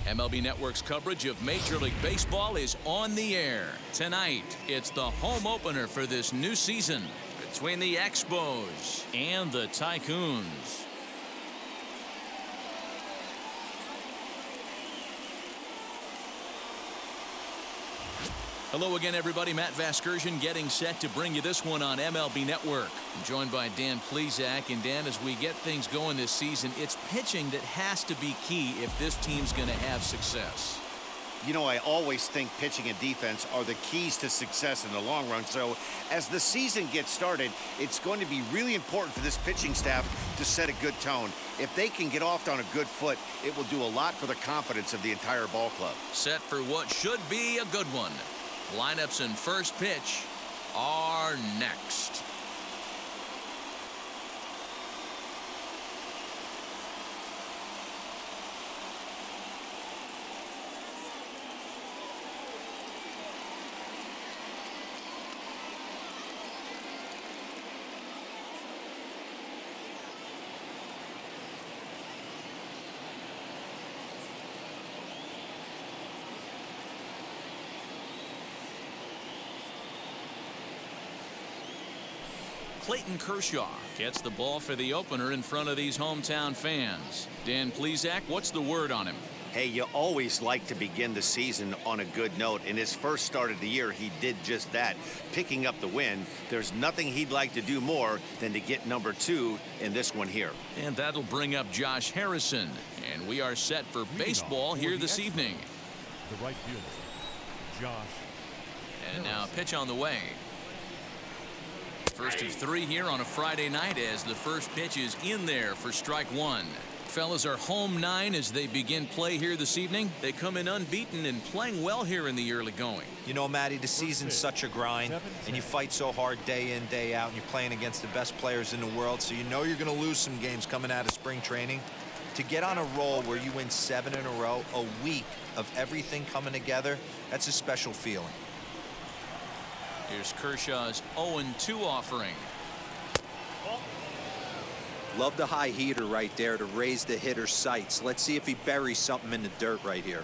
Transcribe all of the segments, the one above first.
MLB Network's coverage of Major League Baseball is on the air. Tonight, it's the home opener for this new season between the Expos and the Tycoons. Hello again, everybody. Matt Vasgersian getting set to bring you this one on MLB Network. I'm joined by Dan Plesac. And Dan, as we get things going this season, it's pitching that has to be key if this team's going to have success. You know, I always think pitching and defense are the keys to success in the long run. So as the season gets started, it's going to be really important for this pitching staff to set a good tone. If they can get off on a good foot, it will do a lot for the confidence of the entire ball club. Set for what should be a good one. Lineups and first pitch are next. Clayton Kershaw gets the ball for the opener in front of these hometown fans. Dan Plesac, what's the word on him? Hey, you always like to begin the season on a good note. In his first start of the year, he did just that, picking up the win. There's nothing he'd like to do more than to get number 2 in this one here. And that'll bring up Josh Harrison. And we are set for baseball here this evening. The right fielder, Josh. And now a pitch on the way. First of 3 here on a Friday night as the first pitch is in there for strike 1. Fellas are home 9 as they begin play here this evening. They come in unbeaten and playing well here in the early going. You know, Matty, the season's such a grind, and you fight so hard day in, day out, and you're playing against the best players in the world, so you know you're going to lose some games coming out of spring training. To get on a roll where you win 7 in a row, a week of everything coming together, that's a special feeling. Here's Kershaw's 0-2 offering. Love the high heater right there to raise the hitter's sights. Let's see if he buries something in the dirt right here.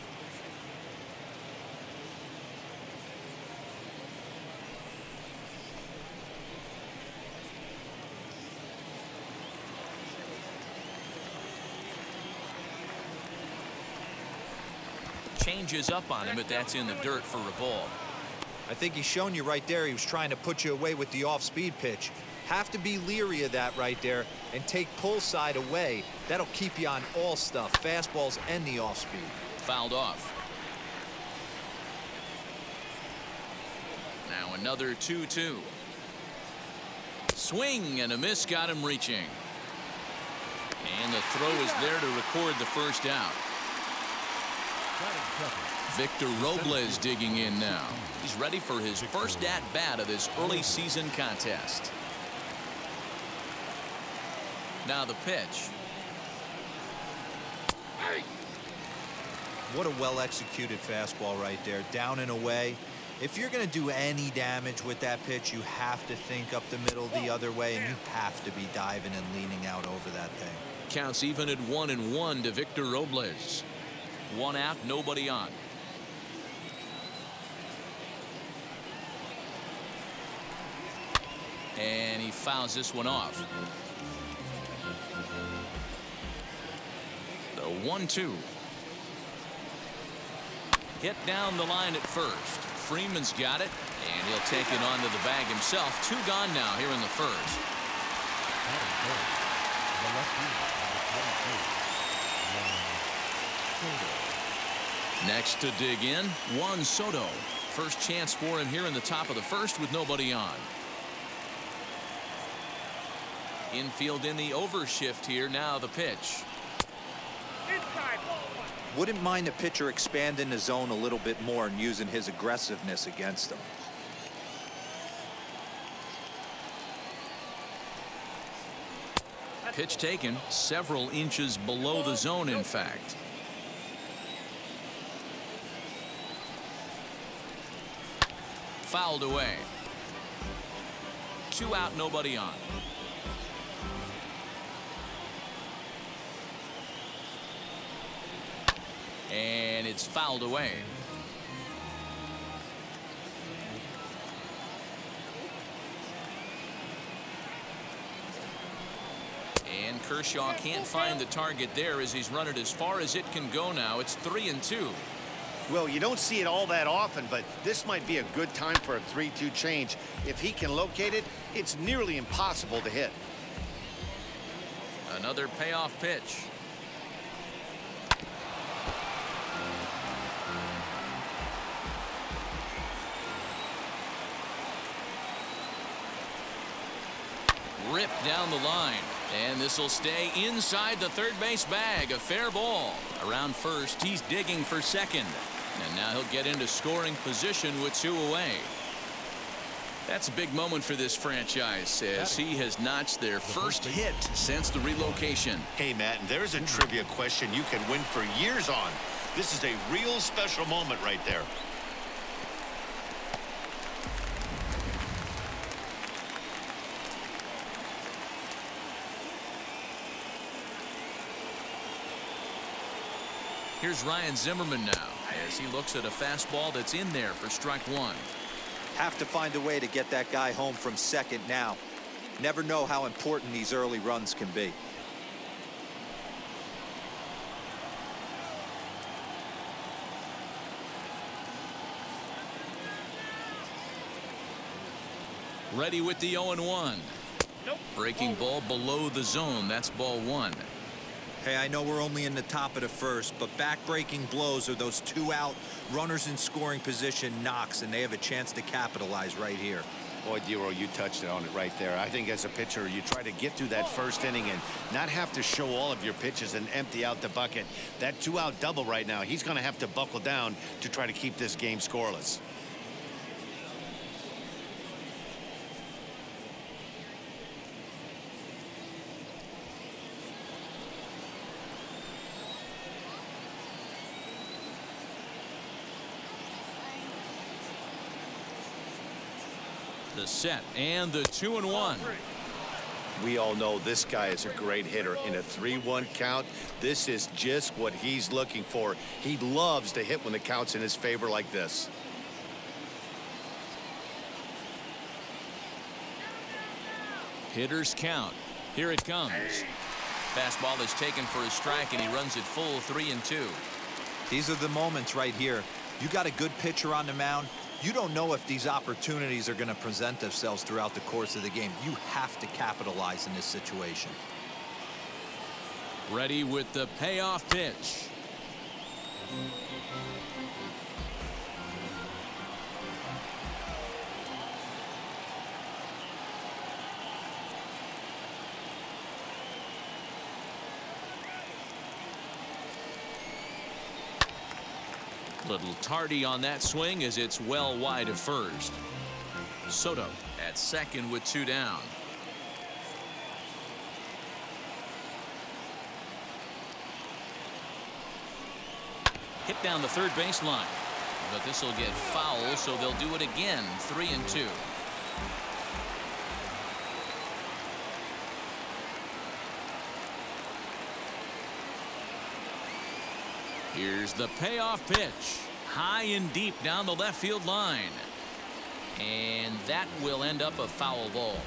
Changes up on him, but that's in the dirt for a ball. I think he's shown you right there he was trying to put you away with the off-speed pitch. Have to be leery of that right there and take pull side away. That'll keep you on all stuff, fastballs and the off-speed. Fouled off. Now another 2-2. Swing and a miss got him reaching. And the throw is there to record the first out. Victor Robles digging in now. He's ready for his first at-bat of this early season contest. Now the pitch. What a well-executed fastball right there, down and away. If you're going to do any damage with that pitch, you have to think up the middle the other way, and you have to be diving and leaning out over that thing. Counts even at 1-1 to Victor Robles. 1 out, nobody on. And he fouls this one off. The 1-2. Hit down the line at first. Freeman's got it, and he'll take it onto the bag himself. 2 gone now here in the first. Next to dig in, Juan Soto. First chance for him here in the top of the first with nobody on. Infield in the overshift here. Now the pitch. Wouldn't mind the pitcher expanding the zone a little bit more and using his aggressiveness against him. Pitch taken several inches below the zone, in fact. Fouled away. 2 out, nobody on. and it's fouled away. And Kershaw can't find the target there as he's run it as far as it can go now. It's 3-2. Well, you don't see it all that often, but this might be a good time for a 3-2 change. If he can locate it, it's nearly impossible to hit. Another payoff pitch. Ripped down the line. And this will stay inside the third base bag. A fair ball. Around first, he's digging for second. And now he'll get into scoring position with 2 away. That's a big moment for this franchise as he has notched their first hit since the relocation. Hey, Matt, and there's a trivia question you can win for years on. This is a real special moment right there. Here's Ryan Zimmerman now as he looks at a fastball that's in there for strike 1. Have to find a way to get that guy home from second now. Never know how important these early runs can be. Ready with the 0-1. Breaking ball below the zone. That's ball 1. Hey, I know we're only in the top of the first, but back-breaking blows are those 2 out runners in scoring position knocks, and they have a chance to capitalize right here. Boy, Dero, you touched on it right there. I think as a pitcher, you try to get through that first inning and not have to show all of your pitches and empty out the bucket. That 2-out double right now, he's going to have to buckle down to try to keep this game scoreless. The set and the 2-1. We all know this guy is a great hitter. In a 3-1 count, this is just what he's looking for. He loves to hit when the count's in his favor like this. Hitters count. Here it comes. Fastball is taken for a strike, and he runs it full 3-2. These are the moments right here. You got a good pitcher on the mound. You don't know if these opportunities are going to present themselves throughout the course of the game. You have to capitalize in this situation. Ready with the payoff pitch. Little tardy on that swing as it's well wide of first. Soto at second with 2 down. Hit down the third baseline, but this will get foul, so they'll do it again. 3-2. Here's the payoff pitch. High and deep down the left field line. And that will end up a foul ball.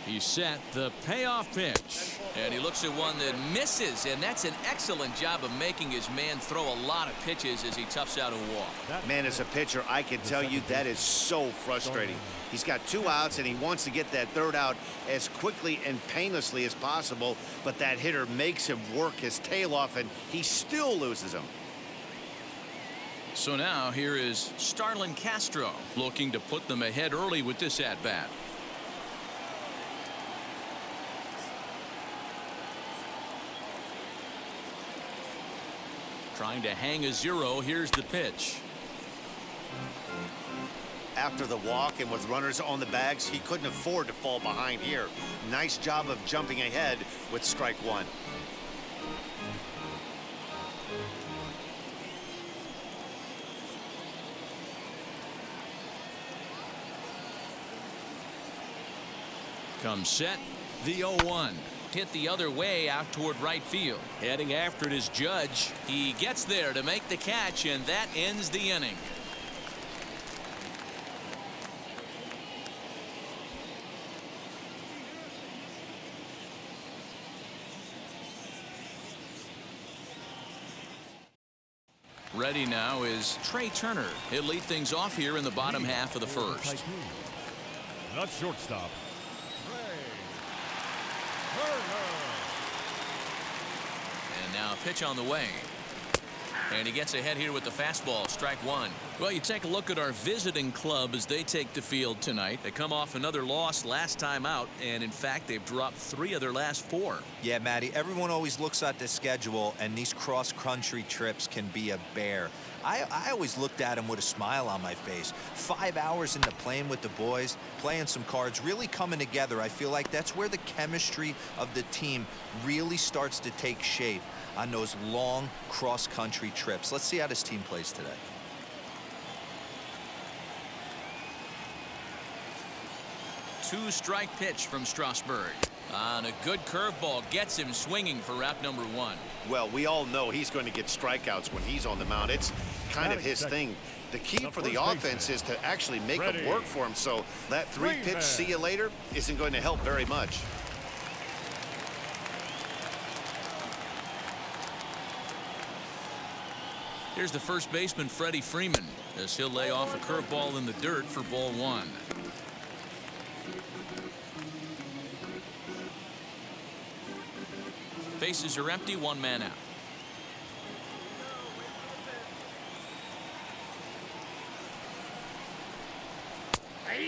He's set the payoff pitch. And he looks at one that misses, and that's an excellent job of making his man throw a lot of pitches as he toughs out a walk. Man, as a pitcher, I can tell you that is so frustrating. He's got 2 outs, and he wants to get that 3rd out as quickly and painlessly as possible, but that hitter makes him work his tail off, and he still loses him. So now here is Starlin Castro looking to put them ahead early with this at-bat. Trying to hang a 0. Here's the pitch. After the walk and with runners on the bags, he couldn't afford to fall behind here. Nice job of jumping ahead with strike 1. Comes set. The 0-1. Hit the other way out toward right field. Heading after it is Judge. He gets there to make the catch, and that ends the inning. Ready now is Trey Turner. He'll lead things off here in the bottom half of the first. Not shortstop. And now a pitch on the way. And he gets ahead here with the fastball. Strike one. Well, you take a look at our visiting club as they take the field tonight. They come off another loss last time out, and in fact they've dropped 3 of their last 4. Yeah, Matty, everyone always looks at the schedule, and these cross-country trips can be a bear. I always looked at them with a smile on my face. 5 hours into playing with the boys, playing some cards, really coming together. I feel like that's where the chemistry of the team really starts to take shape on those long cross-country trips. Let's see how this team plays today. Two-strike pitch from Strasberg. On a good curveball, gets him swinging for out number 1. Well, we all know he's going to get strikeouts when he's on the mound. It's kind of his thing. The key for the offense is to actually make them work for him. So that 3-pitch see you later isn't going to help very much. Here's the first baseman, Freddie Freeman, as he'll lay off a curveball in the dirt for ball 1. Bases are empty, 1 man out.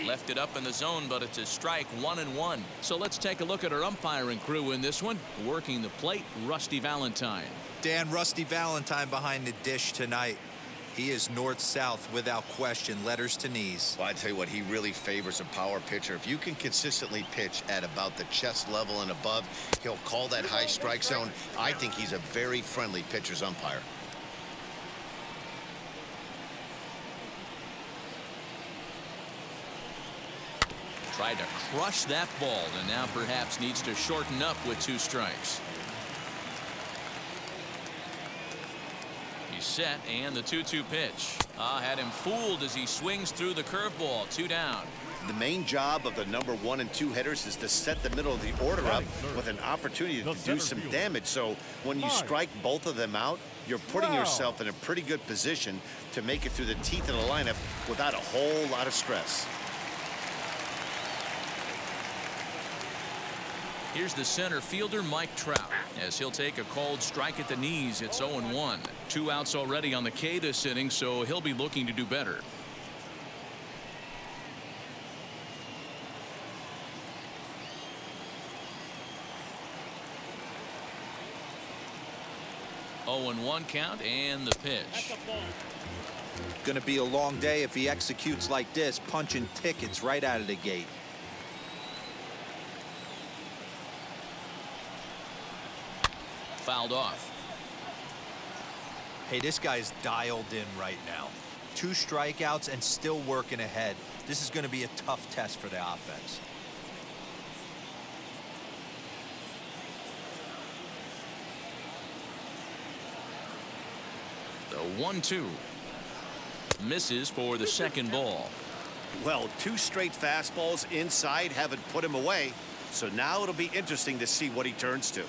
Left it up in the zone, but it's a strike, 1-1. So let's take a look at our umpiring crew in this one. Working the plate, Rusty Valentine. Dan, Rusty Valentine behind the dish tonight. He is north-south without question, letters to knees. Well, I tell you what, he really favors a power pitcher. If you can consistently pitch at about the chest level and above, he'll call that high strike zone. I think he's a very friendly pitcher's umpire. Tried to crush that ball, and now perhaps needs to shorten up with 2 strikes. He's set, and the 2-2 pitch. Had him fooled as he swings through the curveball. 2 down. The main job of the number 1 and 2 hitters is to set the middle of the order up with an opportunity to do some damage. So when you strike both of them out, you're putting yourself in a pretty good position to make it through the teeth of the lineup without a whole lot of stress. Here's the center fielder, Mike Trout, as he'll take a called strike at the knees. It's 0-1. 2 outs already on the K this inning, so he'll be looking to do better. Oh, 0-1 count, and the pitch. Going to be a long day if he executes like this, punching tickets right out of the gate. Fouled off. Hey, this guy's dialed in right now. 2 strikeouts and still working ahead. This is going to be a tough test for the offense. The 1-2. Misses for the second ball. Well, 2 straight fastballs inside haven't put him away. So now it'll be interesting to see what he turns to.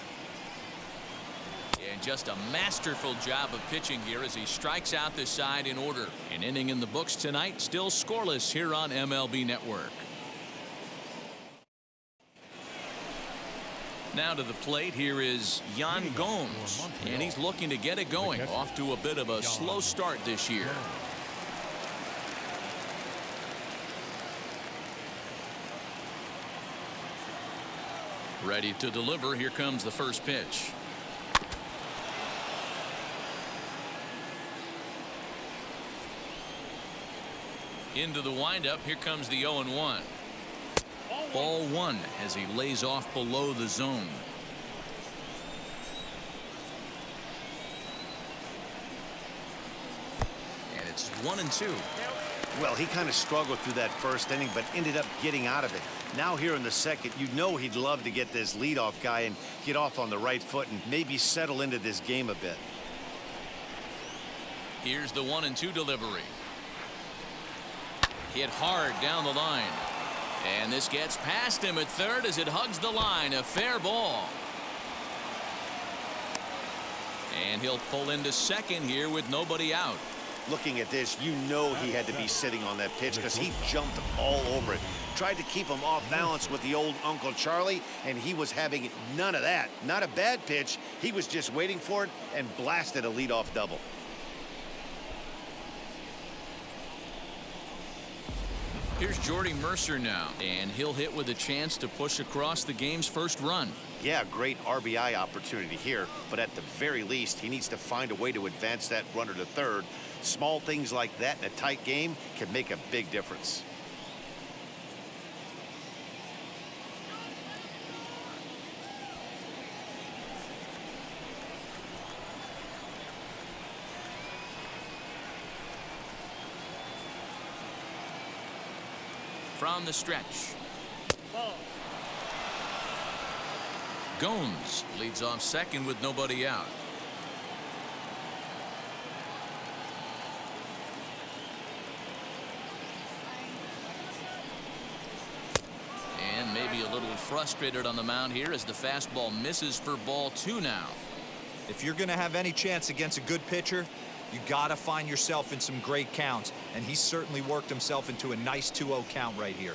And just a masterful job of pitching here as he strikes out this side in order. An inning in the books tonight, still scoreless here on MLB Network. Now to the plate, here is Yan Gomes, and he's looking to get it going. Off to a bit of a slow start this year. Ready to deliver. Here comes the first pitch. Into the windup. Here comes the 0-1. Ball 1 as he lays off below the zone. And it's 1-2. Well, he kind of struggled through that first inning, but ended up getting out of it. Now here in the second, you know he'd love to get this leadoff guy and get off on the right foot and maybe settle into this game a bit. Here's the 1-2 delivery. Hit hard down the line. And this gets past him at third as it hugs the line. A fair ball. And he'll pull into second here with nobody out. Looking at this, you know he had to be sitting on that pitch because he jumped all over it. Tried to keep him off balance with the old Uncle Charlie, and he was having none of that. Not a bad pitch. He was just waiting for it and blasted a leadoff double. Here's Jordy Mercer now, and he'll hit with a chance to push across the game's first run. Yeah, great RBI opportunity here, but at the very least, he needs to find a way to advance that runner to third. Small things like that in a tight game can make a big difference. From the stretch. Gomes leads off second with nobody out. And maybe a little frustrated on the mound here as the fastball misses for ball 2 now. If you're going to have any chance against a good pitcher, you got to find yourself in some great counts, and he certainly worked himself into a nice 2-0 count right here.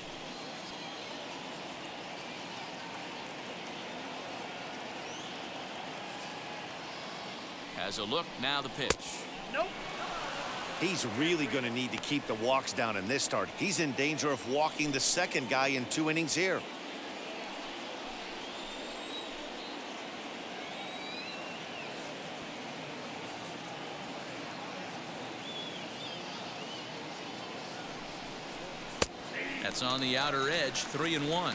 Has a look, now the pitch. Nope. He's really going to need to keep the walks down in this start. He's in danger of walking the second guy in 2 innings here. That's on the outer edge, 3-1.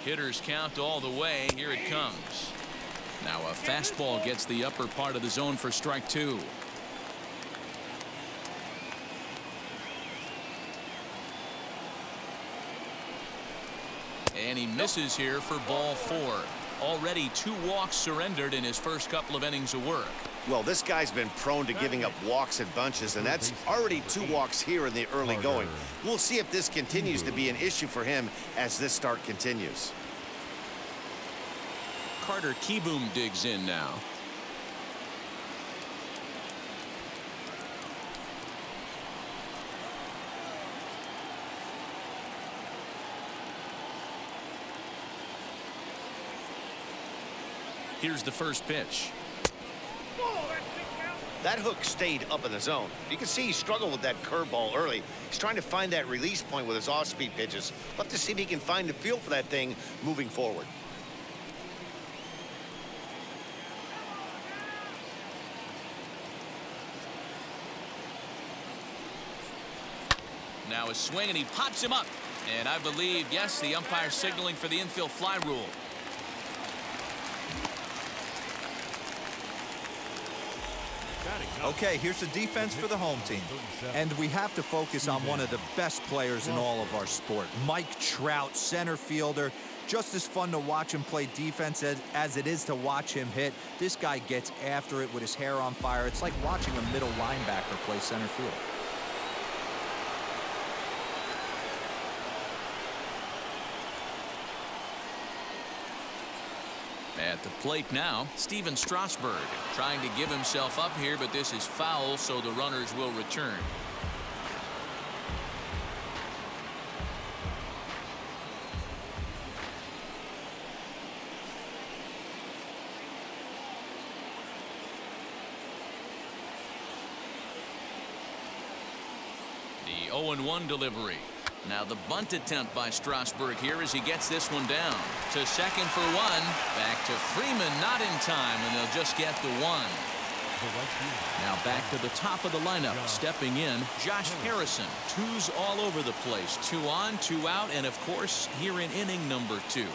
Hitters count all the way. Here it comes. Now a fastball gets the upper part of the zone for strike 2. And he misses here for ball 4. Already 2 walks surrendered in his first couple of innings of work. Well, this guy's been prone to giving up walks in bunches, and that's already 2 walks here in the early going. We'll see if this continues to be an issue for him as this start continues. Carter Kieboom digs in now. Here's the first pitch. That hook stayed up in the zone. You can see he struggled with that curveball early. He's trying to find that release point with his off-speed pitches. Love to see if he can find the feel for that thing moving forward. Now a swing, and he pops him up. And I believe, yes, the umpire signaling for the infield fly rule. Okay, here's the defense for the home team. And we have to focus on one of the best players in all of our sport. Mike Trout, center fielder. Just as fun to watch him play defense as it is to watch him hit. This guy gets after it with his hair on fire. It's like watching a middle linebacker play center field. At the plate now, Steven Strasberg trying to give himself up here, but this is foul, so the runners will return. The 0-1 delivery. Now the bunt attempt by Strasberg here as he gets this one down. To second for 1. Back to Freeman, not in time, and they'll just get the 1. Now back to the top of the lineup. Stepping in, Josh Harrison. 2s all over the place. 2 on, 2 out, and of course, here in inning number 2.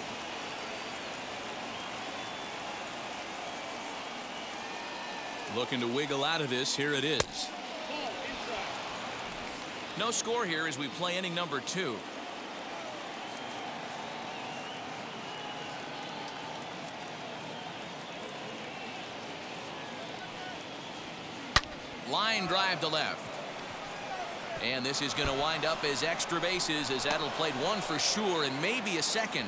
Looking to wiggle out of this. Here it is. No score here as we play inning number 2. Line drive to left. And this is going to wind up as extra bases, as that'll played one for sure and maybe a second.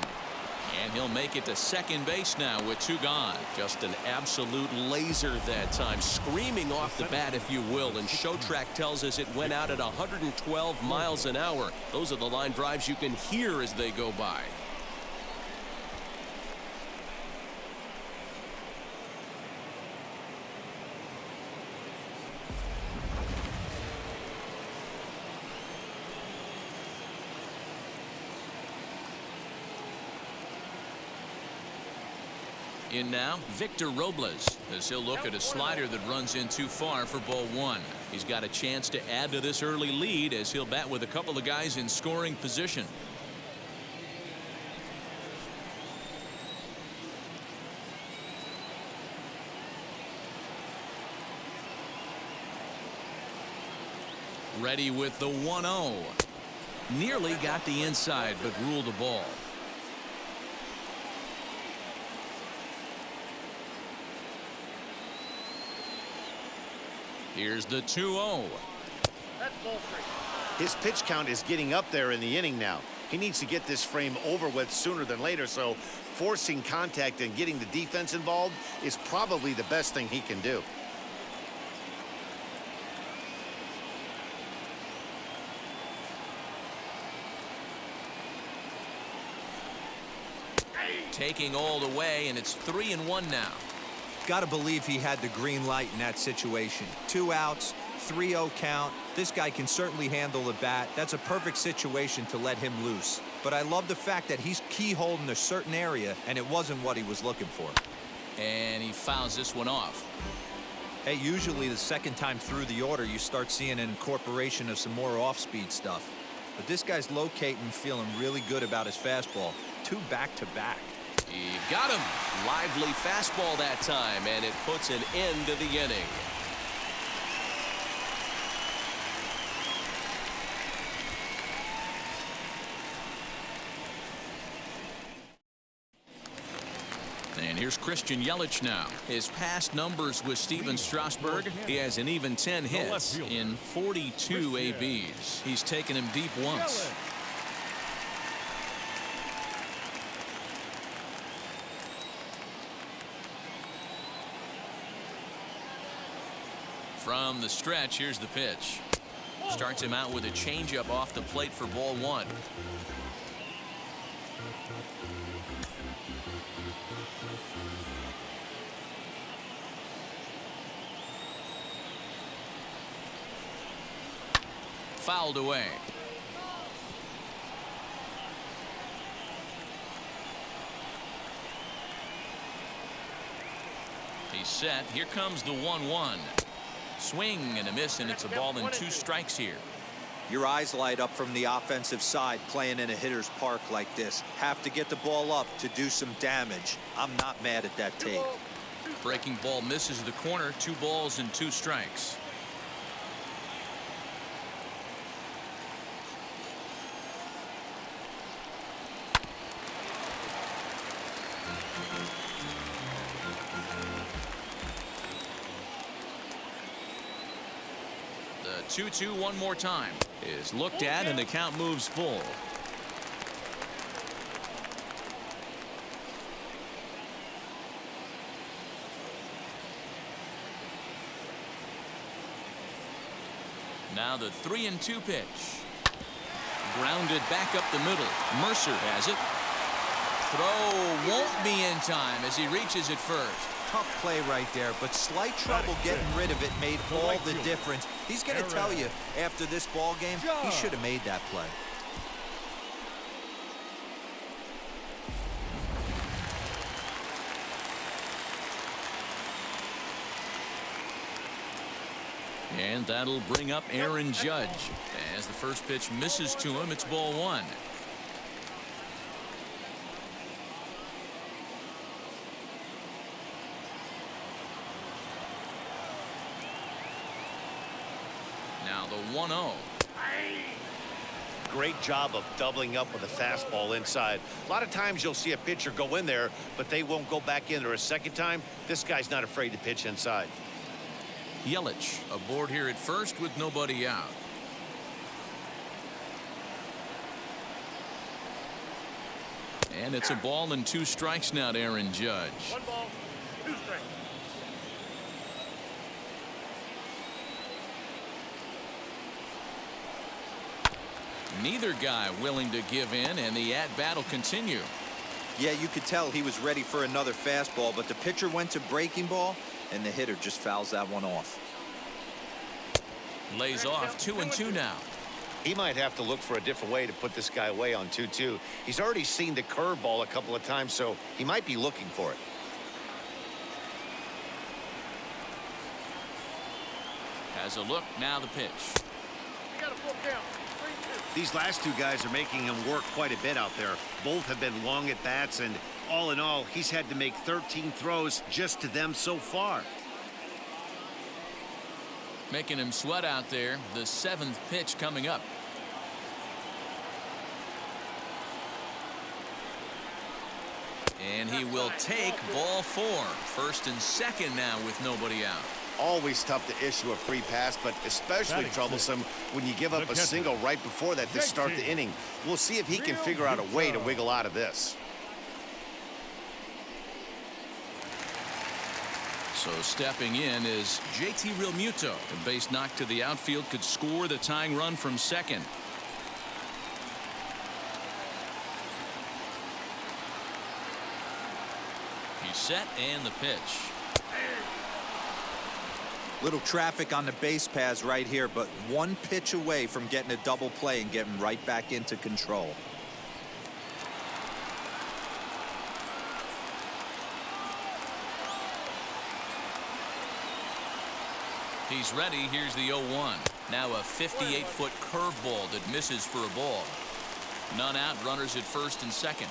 And he'll make it to second base now with 2 gone. Just an absolute laser that time, screaming off the bat, if you will. And Show Track tells us it went out at 112 miles an hour. Those are the line drives you can hear as they go by. In now, Victor Robles, as he'll look at a slider that runs in too far for ball 1. He's got a chance to add to this early lead as he'll bat with a couple of guys in scoring position. Ready with the 1-0. Nearly got the inside, but ruled the ball. Here's the 2-0. His pitch count is getting up there in the inning now. He needs to get this frame over with sooner than later, so forcing contact and getting the defense involved is probably the best thing he can do. Taking all the way, and it's 3-1 now. Got to believe he had the green light in that situation. 2 outs, 3-0 count. This guy can certainly handle the bat. That's a perfect situation to let him loose. But I love the fact that he's keyholed in a certain area, and it wasn't what he was looking for. And he fouls this one off. Hey, usually the second time through the order, you start seeing an incorporation of some more off-speed stuff. But this guy's locating, feeling really good about his fastball. 2 back-to-back. He got him. Lively fastball that time, and it puts an end to the inning. And here's Christian Yelich now. His past numbers with Steven Strasberg, he has an even 10 hits in 42 ABs. He's taken him deep once. From the stretch, here's the pitch. Starts him out with a changeup off the plate for ball 1. Fouled away. He's set. Here comes the 1-1. Swing and a miss, and it's a ball and 2 strikes here. Your eyes light up from the offensive side playing in a hitter's park like this. Have to get the ball up to do some damage. I'm not mad at that take. Breaking ball misses the corner. 2 balls and 2 strikes. The 2-2 one more time is looked at, and the count moves full. Now the 3-2 pitch. Grounded back up the middle. Mercer has it. Throw won't be in time as he reaches it first. Tough play right there, but slight trouble getting rid of it made all the difference. He's going to tell you after this ball game, he should have made that play. And that'll bring up Aaron Judge. As the first pitch misses to him, it's ball 1. Now the 1-0. Great job of doubling up with a fastball inside. A lot of times you'll see a pitcher go in there, but they won't go back in there a second time. This guy's not afraid to pitch inside. Yelich aboard here at first with nobody out. And it's a ball and 2 strikes now to Aaron Judge. 1 ball, 2 strikes. Neither guy willing to give in, and the at-bat will continue. Yeah, you could tell he was ready for another fastball, but the pitcher went to breaking ball, and the hitter just fouls that one off. Lays off 2-2 now. He might have to look for a different way to put this guy away on 2-2. He's already seen the curveball a couple of times, so he might be looking for it. Has a look, now the pitch. You got a full count. 3-2. These last 2 guys are making him work quite a bit out there. Both have been long at bats, and all in all, he's had to make 13 throws just to them so far. Making him sweat out there. The 7th pitch coming up. And he will take ball 4. First and second now with nobody out. Always tough to issue a free pass, but especially troublesome when you give up a single right before that to start the inning. We'll see if he can figure out a way to wiggle out of this. So stepping in is JT Realmuto. A base knock to the outfield could score the tying run from second. He's set and the pitch. Little traffic on the base paths right here, but 1 pitch away from getting a double play and getting right back into control. He's ready. Here's the 0-1. Now a 58-foot curveball that misses for a ball. None out. Runners at first and second.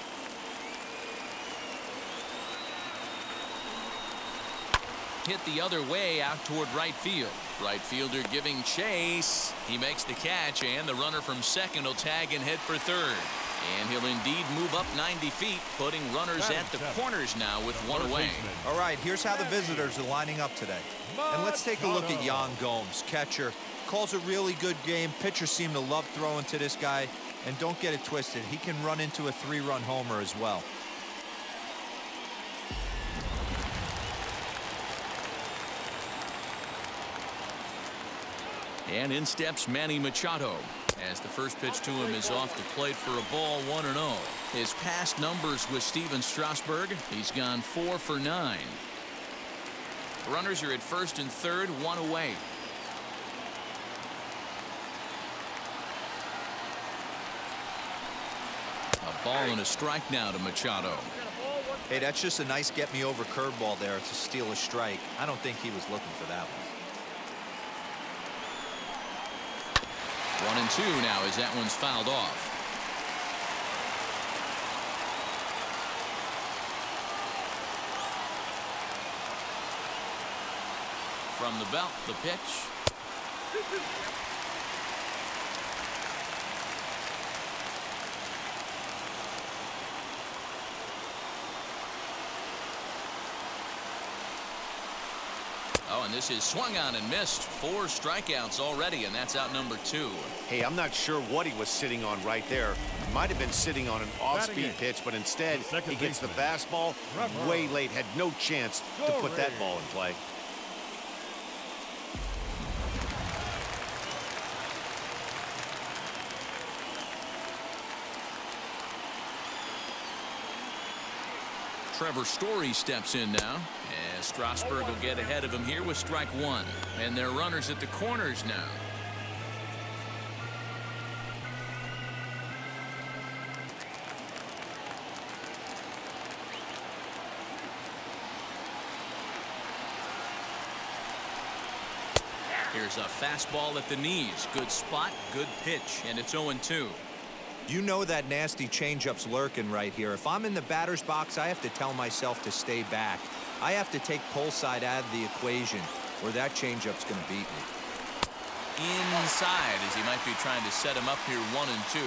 Hit the other way out toward right field. Right fielder giving chase. He makes the catch, and the runner from second will tag and head for third. And he'll indeed move up 90 feet, putting runners at the corners now with 1 away. All right, here's how the visitors are lining up today. And let's take a look at Juan Gomes, catcher. Calls a really good game. Pitchers seem to love throwing to this guy. And don't get it twisted, he can run into a 3-run homer as well. And in steps Manny Machado, as the first pitch to him is off the plate for a ball, 1-0. His past numbers with Steven Strasberg, he's gone 4 for 9. Runners are at first and third, 1 away. A ball and a strike now to Machado. Hey, that's just a nice get-me-over curveball there to steal a strike. I don't think he was looking for that one. 1-2 now as that one's fouled off. From the belt, the pitch. Oh, and this is swung on and missed. 4 strikeouts already, and that's out number 2. Hey, I'm not sure what he was sitting on right there. Might have been sitting on an off-speed pitch, but instead he gets the fastball way late. Had no chance to put that ball in play. Trevor Story steps in now, as Strasberg will get ahead of him here with strike 1. And they're runners at the corners now. Here's a fastball at the knees. Good spot, good pitch, and it's 0-2. You know that nasty changeup's lurking right here. If I'm in the batter's box, I have to tell myself to stay back. I have to take pull side out of the equation, or that changeup's going to beat me. inside as he might be trying to set him up here 1-2.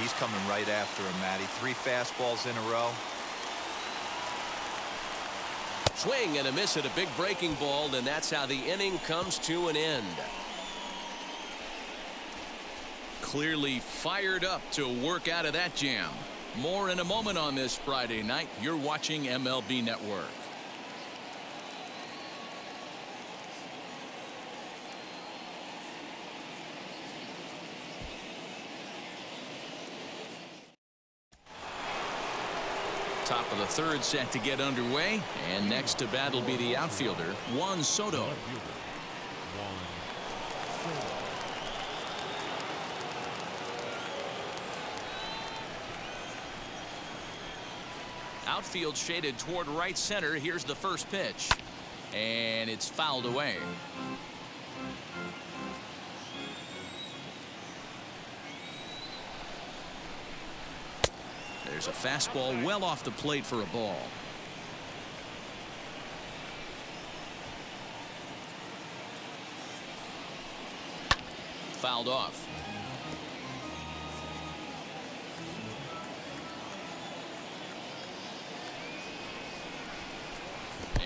He's coming right after him, Matty. 3 fastballs in a row. Swing and a miss at a big breaking ball, and that's how the inning comes to an end. Clearly fired up to work out of that jam. More in a moment on this Friday night. You're watching MLB Network. Top of the third set to get underway, and next to bat will be the outfielder Juan Soto. Outfield shaded toward right center. Here's the first pitch, and it's fouled away. There's a fastball well off the plate for a ball. Fouled off.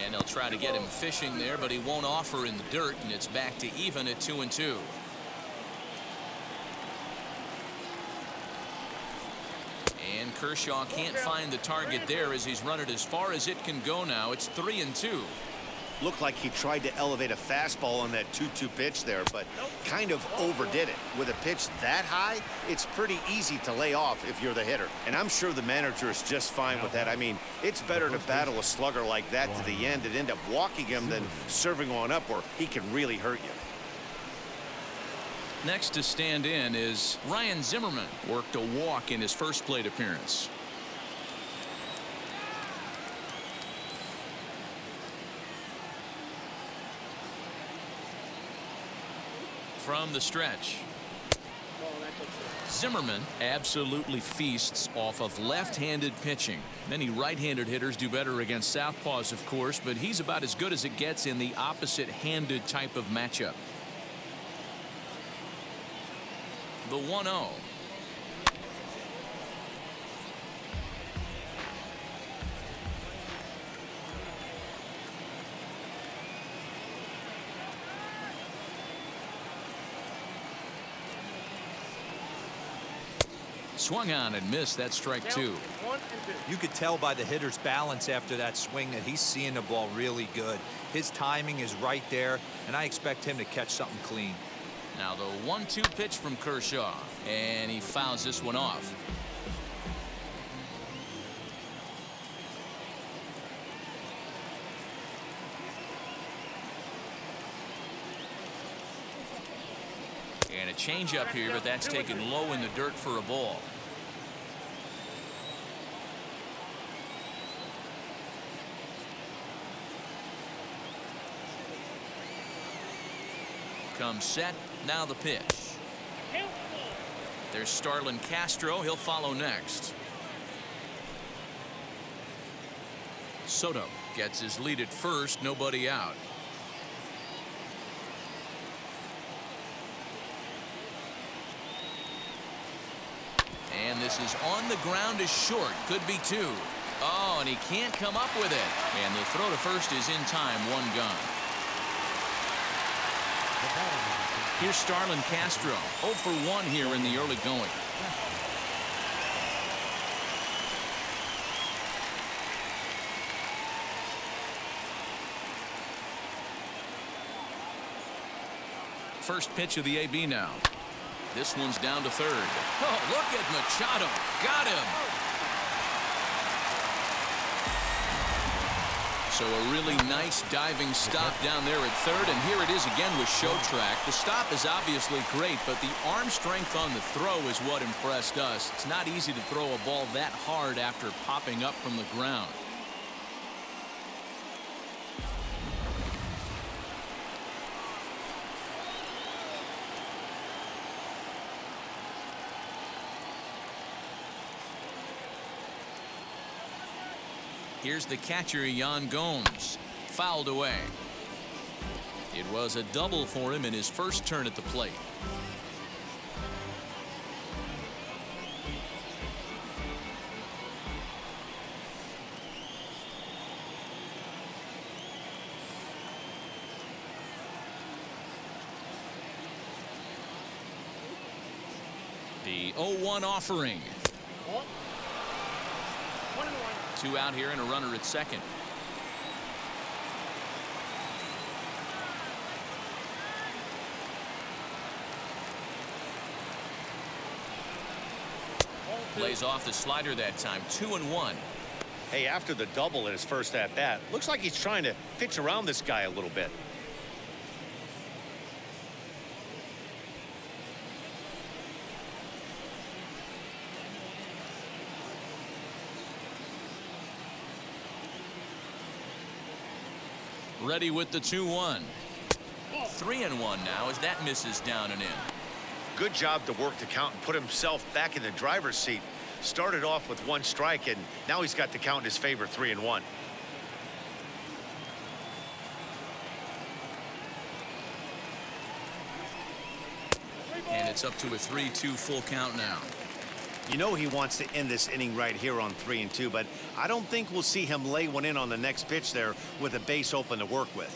And they'll try to get him fishing there, but he won't offer in the dirt, and it's back to even at 2-2. And Kershaw can't find the target there as he's run it as far as it can go now. It's 3-2. Looked like he tried to elevate a fastball on that 2-2 pitch there, but kind of overdid it. With a pitch that high, it's pretty easy to lay off if you're the hitter. And I'm sure the manager is just fine with that. I mean, it's better to battle a slugger like that to the end and end up walking him than serving one up where he can really hurt you. Next to stand in is Ryan Zimmerman. Worked a walk in his first plate appearance. From the stretch, Zimmerman absolutely feasts off of left-handed pitching. Many right-handed hitters do better against southpaws, of course, but he's about as good as it gets in the opposite-handed type of matchup. The 1-0. Swung on and missed. That strike 2. You could tell by the hitter's balance after that swing that he's seeing the ball really good. His timing is right there, and I expect him to catch something clean. Now the 1-2 pitch from Kershaw, and he fouls this one off. And a changeup here, but that's taken low in the dirt for a ball. Comes set. Now the pitch. There's Starlin Castro. He'll follow next. Soto gets his lead at first. Nobody out. And this is on the ground is short. Could be 2. Oh, and he can't come up with it. And the throw to first is in time. 1 gone. Here's Starlin Castro. 0 for 1 here in the early going. First pitch of the AB now. This one's down to third. Oh, look at Machado. Got him. So a really nice diving stop down there at third, and here it is again with show track. The stop is obviously great, but the arm strength on the throw is what impressed us. It's not easy to throw a ball that hard after popping up from the ground. Here's the catcher, Gomes. Fouled away. It was a double for him in his first turn at the plate. The 0-1 offering. 2 out here and a runner at second. Plays off the slider that time. 2-1. Hey, after the double in his first at bat, looks like he's trying to pitch around this guy a little bit. Ready with the 2-1. 3-1 now as that misses down and in. Good job to work the count and put himself back in the driver's seat. Started off with 1 strike, and now he's got the count in his favor, 3-1. And it's up to a 3-2 full count now. You know he wants to end this inning right here on 3-2, but I don't think we'll see him lay one in on the next pitch there with a base open to work with.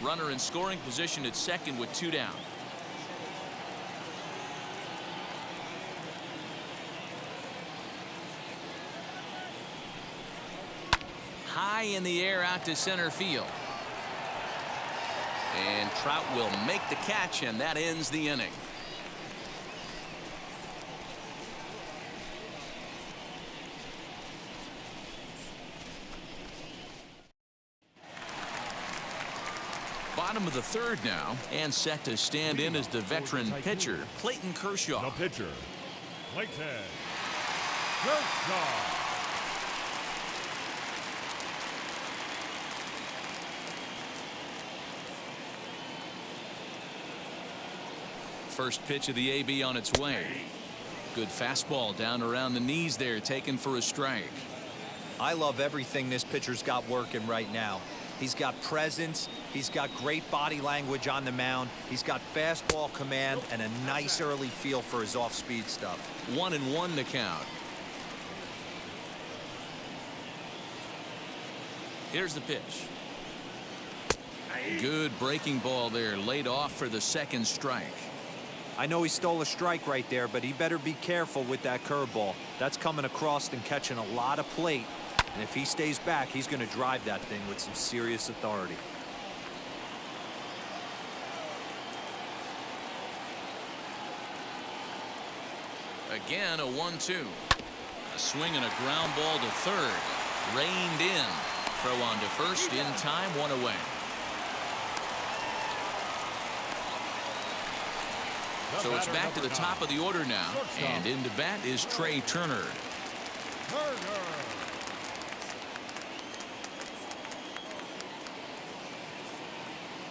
Runner in scoring position at second with 2 down. High in the air out to center field. And Trout will make the catch, and that ends the inning. Bottom of the third now, and set to stand in as the veteran pitcher, Clayton Kershaw. The pitcher, Clayton Kershaw. First pitch of the AB on its way. Good fastball down around the knees there, taken for a strike. I love everything this pitcher's got working right now. He's got presence. He's got great body language on the mound. He's got fastball command and a nice early feel for his off-speed stuff. 1-1 to count. Here's the pitch. Good breaking ball there, laid off for the second strike. I know he stole a strike right there, but he better be careful with that curveball. That's coming across and catching a lot of plate. And if he stays back, he's going to drive that thing with some serious authority. Again, a 1-2. A swing and a ground ball to third. Reined in. Throw on to first in time, 1 away. So it's back to the top of the order now. And into bat is Trey Turner.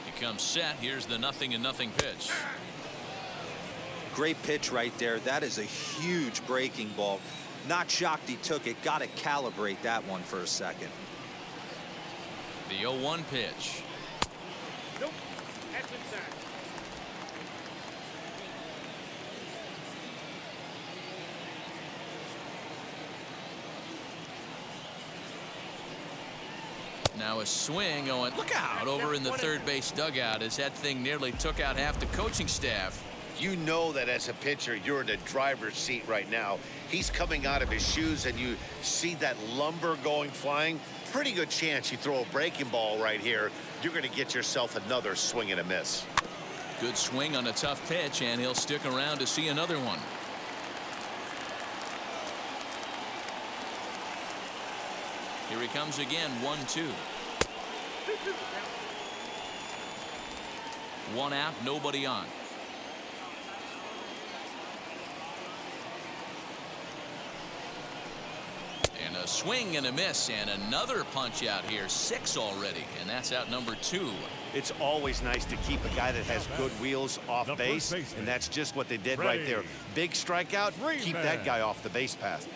He comes set. Here's the 0-0 pitch. Great pitch right there. That is a huge breaking ball. Not shocked he took it. Got to calibrate that one for a second. The 0-1 pitch. Nope. That's inside. Now a swing going. Look out over in the third base dugout as that thing nearly took out half the coaching staff. You know that as a pitcher, you're in the driver's seat right now. He's coming out of his shoes, and you see that lumber going flying. Pretty good chance you throw a breaking ball right here. You're going to get yourself another swing and a miss. Good swing on a tough pitch, and he'll stick around to see another one. Here he comes again, 1-2. 1 out, nobody on. And a swing and a miss, and another punch out here. 6 already, and that's out number 2. It's always nice to keep a guy that has good wheels off base, and that's just what they did right there. Big strikeout, keep that guy off the base path.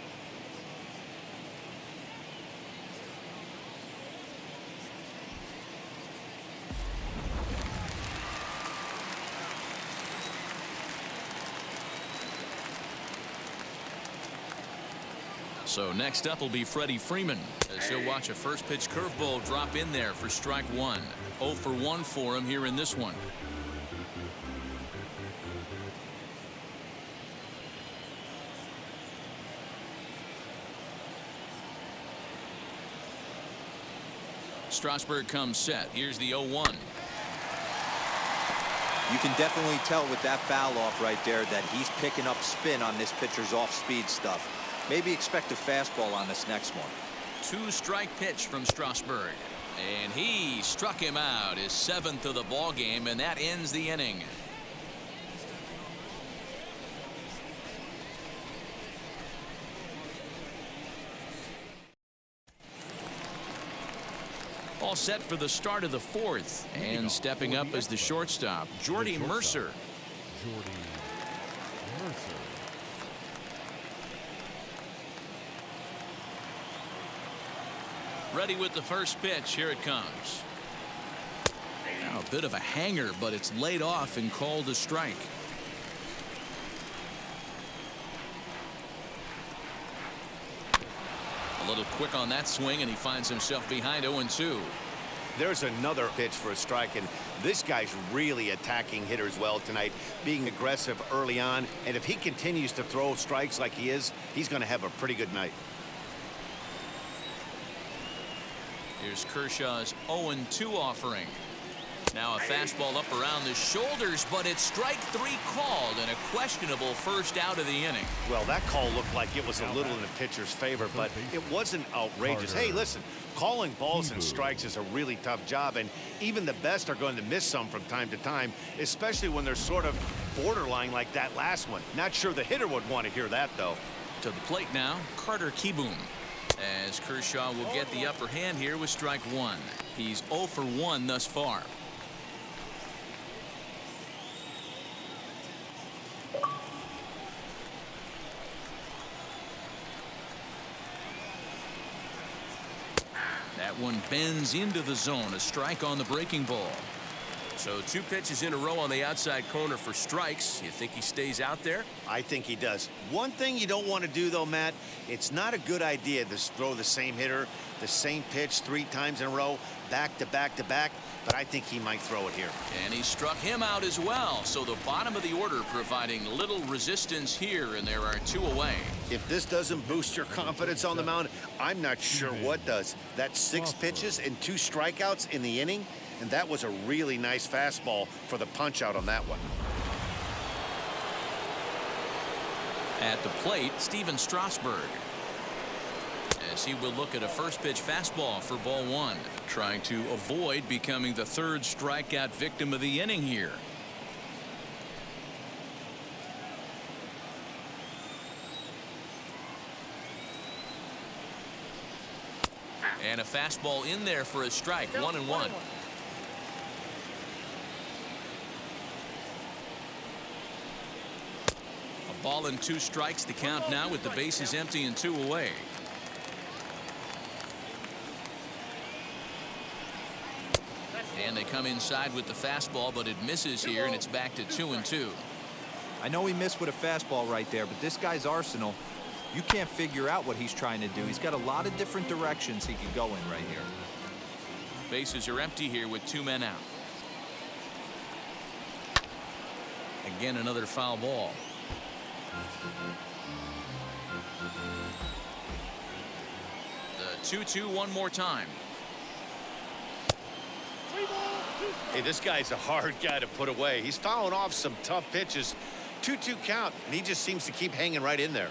So next up will be Freddie Freeman, as he'll watch a first pitch curveball drop in there for strike one. 0 for 1 for him here in this one. Strasberg comes set. Here's the 0-1. You can definitely tell with that foul off right there that he's picking up spin on this pitcher's off-speed stuff. Maybe expect a fastball on this next one. 2-strike pitch from Strasberg. And he struck him out, his 7th of the ball game, and that ends the inning. All set for the start of the 4th, and stepping up as the shortstop, Jordy Mercer. Jordy Mercer. Ready with the first pitch. Here it comes. Now a bit of a hanger, but it's laid off and called a strike. A little quick on that swing, and he finds himself behind 0-2. There's another pitch for a strike, and this guy's really attacking hitters well tonight, being aggressive early on, and if he continues to throw strikes like he is, he's going to have a pretty good night. Here's Kershaw's 0-2 offering. Now a fastball up around the shoulders, but it's strike 3 called, and a questionable first out of the inning. Well, that call looked like it was a little in the pitcher's favor, but it wasn't outrageous. Hey, listen, calling balls and strikes is a really tough job, and even the best are going to miss some from time to time, especially when they're sort of borderline like that last one. Not sure the hitter would want to hear that, though. To the plate now, Carter Kieboom. As Kershaw will get the upper hand here with strike 1. He's 0 for 1 thus far. That one bends into the zone. A strike on the breaking ball. So 2 pitches in a row on the outside corner for strikes. You think he stays out there? I think he does. One thing you don't want to do, though, Matt, it's not a good idea to throw the same hitter, the same pitch 3 times in a row, back to back to back, but I think he might throw it here. And he struck him out as well. So the bottom of the order providing little resistance here, and there are 2 away. If this doesn't boost your confidence on the mound, I'm not sure what does. That's 6 pitches and 2 strikeouts in the inning, and that was a really nice fastball for the punch out on that one. At the plate, Steven Strasberg. As he will look at a first pitch fastball for ball 1, trying to avoid becoming the 3rd strikeout victim of the inning here. And a fastball in there for a strike. 1-1. A ball and 2 strikes, the count now with the bases empty and 2 away. And they come inside with the fastball, but it misses here, and it's back to 2-2. I know he missed with a fastball right there, but this guy's arsenal, you can't figure out what he's trying to do. He's got a lot of different directions he could go in right here. Bases are empty here with 2 men out. Again, another foul ball. The 2-2 one more time. Hey, this guy's a hard guy to put away. He's fouling off some tough pitches. 2-2 count, and he just seems to keep hanging right in there.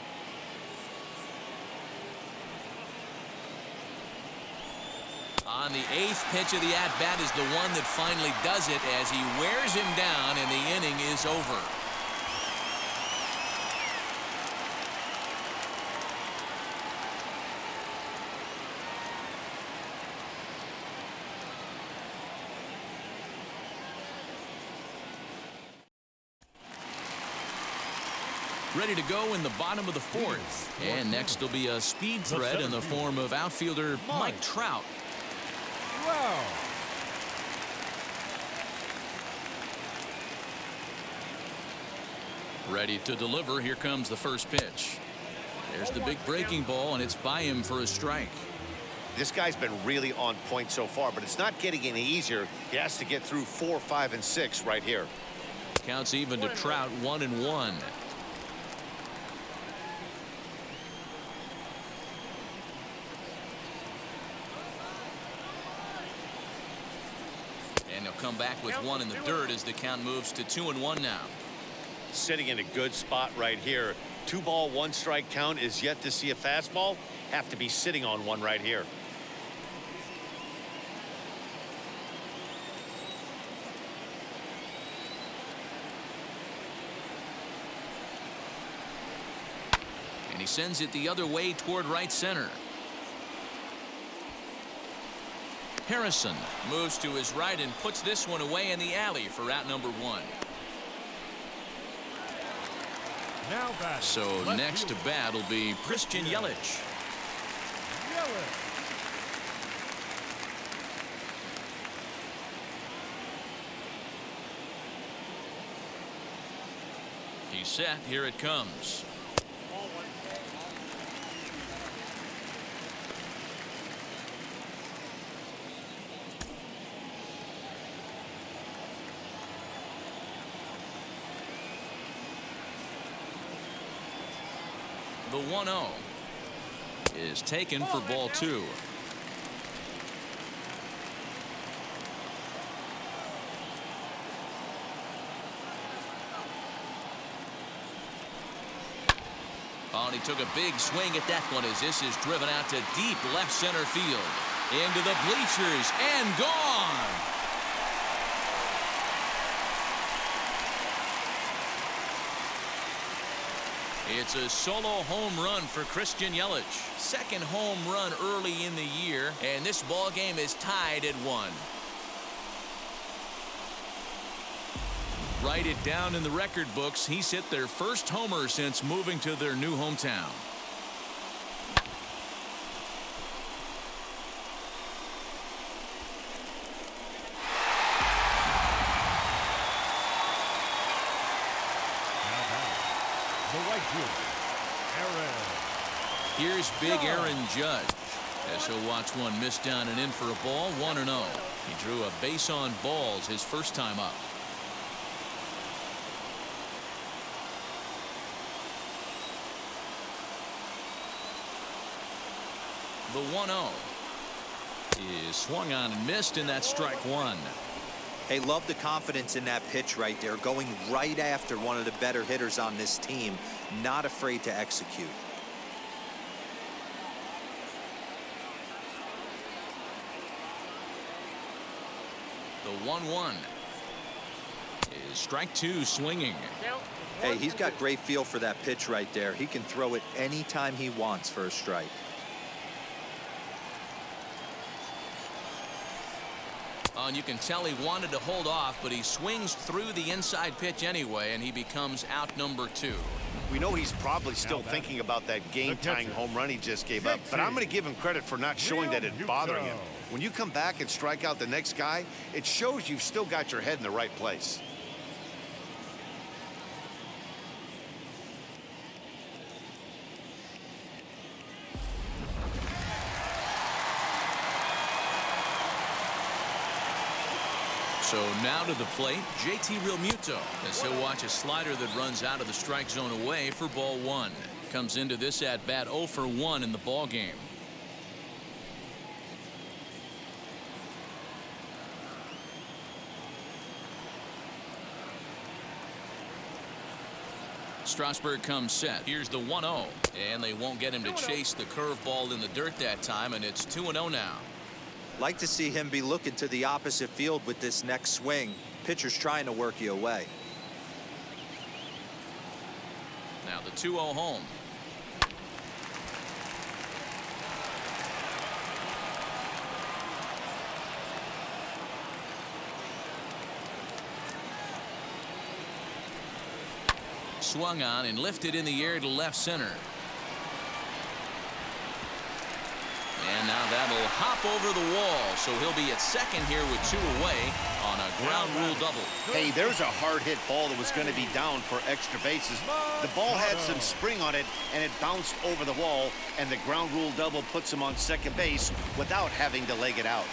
On the 8th pitch of the at-bat is the one that finally does it as he wears him down, and the inning is over. Ready to go in the bottom of the 4th. And next will be a speed threat in the form of outfielder Mike Trout. Wow. Ready to deliver. Here comes the first pitch. There's the big breaking ball, and it's by him for a strike. This guy's been really on point so far, but it's not getting any easier. He has to get through 4, 5, and 6 right here. Counts even to Trout, 1-1. And he'll come back with one in the dirt as the count moves to 2-1 now. Sitting in a good spot right here. 2-ball, 1-strike count is yet to see a fastball. Have to be sitting on one right here. And he sends it the other way toward right center. Harrison moves to his right and puts this one away in the alley for out number 1. Now batting. So Left next to fielder. bat will be Christian Yelich. Yelich. He's set. Here it comes. The 1-0 is taken for ball 2. Oh, and he took a big swing at that one as this is driven out to deep left center field. Into the bleachers and gone. It's a solo home run for Christian Yelich. Second home run early in the year, and this ball game is tied at 1. Write it down in the record books. He's hit their first homer since moving to their new hometown. The right fielder, Aaron. Here's big Aaron Judge as he'll watch one miss down and in for a ball. 1-0. He drew a base on balls his first time up. The 1-0 is swung on and missed, and that's strike 1. Hey, love the confidence in that pitch right there, going right after one of the better hitters on this team, not afraid to execute. The 1-1 is strike 2 swinging. Hey, he's got great feel for that pitch right there. He can throw it anytime he wants for a strike. Oh, and you can tell he wanted to hold off, but he swings through the inside pitch anyway, and he becomes out number 2. We know he's probably still thinking about that game-tying home run he just gave up, but I'm going to give him credit for not showing that it's bothering him. When you come back and strike out the next guy, it shows you've still got your head in the right place. So now to the plate, JT Realmuto, as he'll watch a slider that runs out of the strike zone away for ball 1. Comes into this at bat 0 for 1 in the ball game. Strasberg comes set. Here's the 1-0, and they won't get him to chase the curveball in the dirt that time, and it's 2-0 now. Like to see him be looking to the opposite field with this next swing. Pitcher's trying to work you away. Now the 2-0 home. Swung on and lifted in the air to left center. And now that'll hop over the wall, so he'll be at second here with 2 away on a ground rule double. Hey, there's a hard-hit ball that was going to be down for extra bases. The ball had some spring on it, and it bounced over the wall, and the ground rule double puts him on second base without having to leg it out.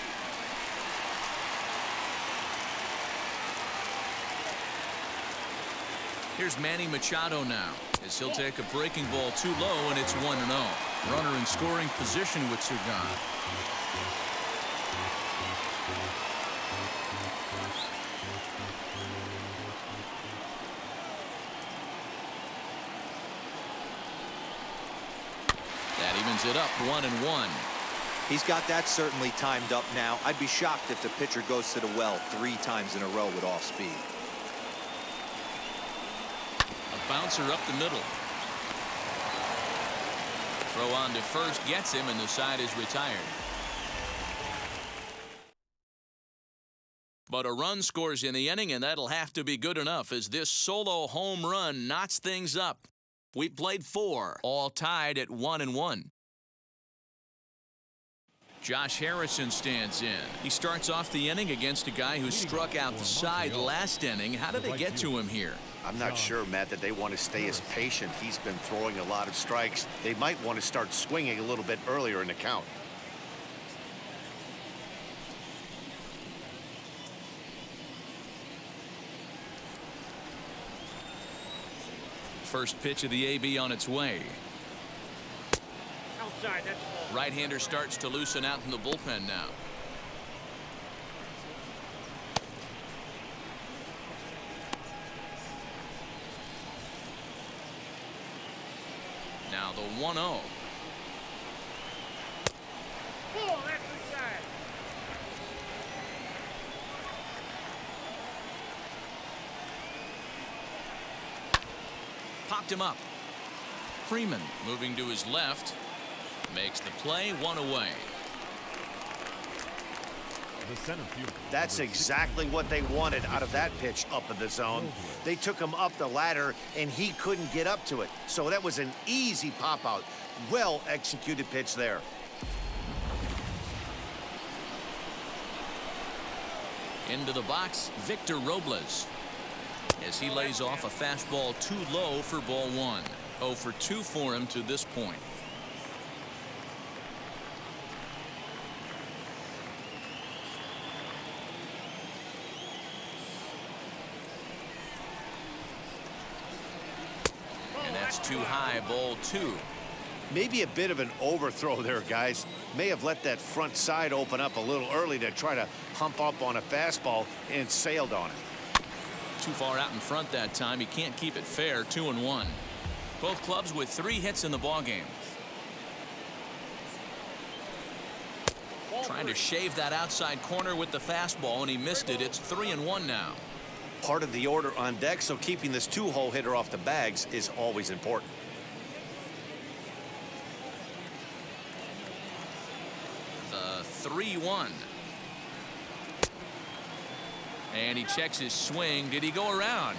Here's Manny Machado now, as he'll take a breaking ball too low, and it's 1-0. Runner in scoring position with two gone. That evens it up, 1-1. He's got that certainly timed up now. I'd be shocked if the pitcher goes to the well 3 times in a row with off speed. Bouncer up the middle. Throw on to first gets him, and the side is retired. But a run scores in the inning, and that'll have to be good enough as this solo home run knots things up. We played 4, all tied at 1-1. Josh Harrison stands in. He starts off the inning against a guy who struck out the side last inning. How did they get to him here? I'm not sure, Matt, that they want to stay as patient. He's been throwing a lot of strikes. They might want to start swinging a little bit earlier in the count. First pitch of the AB on its way. Outside, that's ball. Right-hander starts to loosen out in the bullpen now. Now the 1-0. Ball, that's inside. Popped him up. Freeman moving to his left. Makes the play, 1 away. The center fielder. That's exactly what they wanted out of that pitch up in the zone. They took him up the ladder, and he couldn't get up to it. So that was an easy pop-out. Well-executed pitch there. Into the box, Victor Robles. As he lays off a fastball too low for ball 1. 0 for 2 for him to this point. And that's too high, ball 2. Maybe a bit of an overthrow there, guys. May have let that front side open up a little early to try to hump up on a fastball and sailed on it. Too far out in front that time. He can't keep it fair. 2-1. Both clubs with 3 hits in the ballgame. Trying to shave that outside corner with the fastball, and he missed it. It's 3-1 now. Part of the order on deck, so keeping this 2-hole hitter off the bags is always important. The 3-1. And he checks his swing. Did he go around?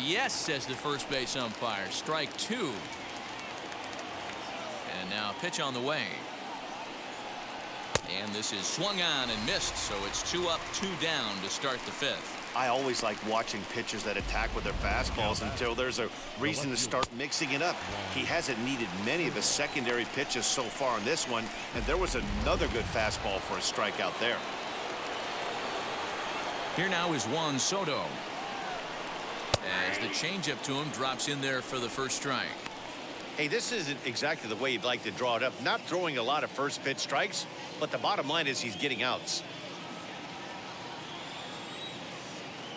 Yes, says the first base umpire. Strike 2. And now a pitch on the way. And this is swung on and missed, so it's 2 up, 2 down to start the 5th. I always like watching pitchers that attack with their fastballs until there's a reason to start mixing it up. He hasn't needed many of his secondary pitches so far in this one, and there was another good fastball for a strikeout there. Here now is Juan Soto. As the changeup to him drops in there for the first strike. Hey, this isn't exactly the way you'd like to draw it up. Not throwing a lot of first pitch strikes, but the bottom line is he's getting outs.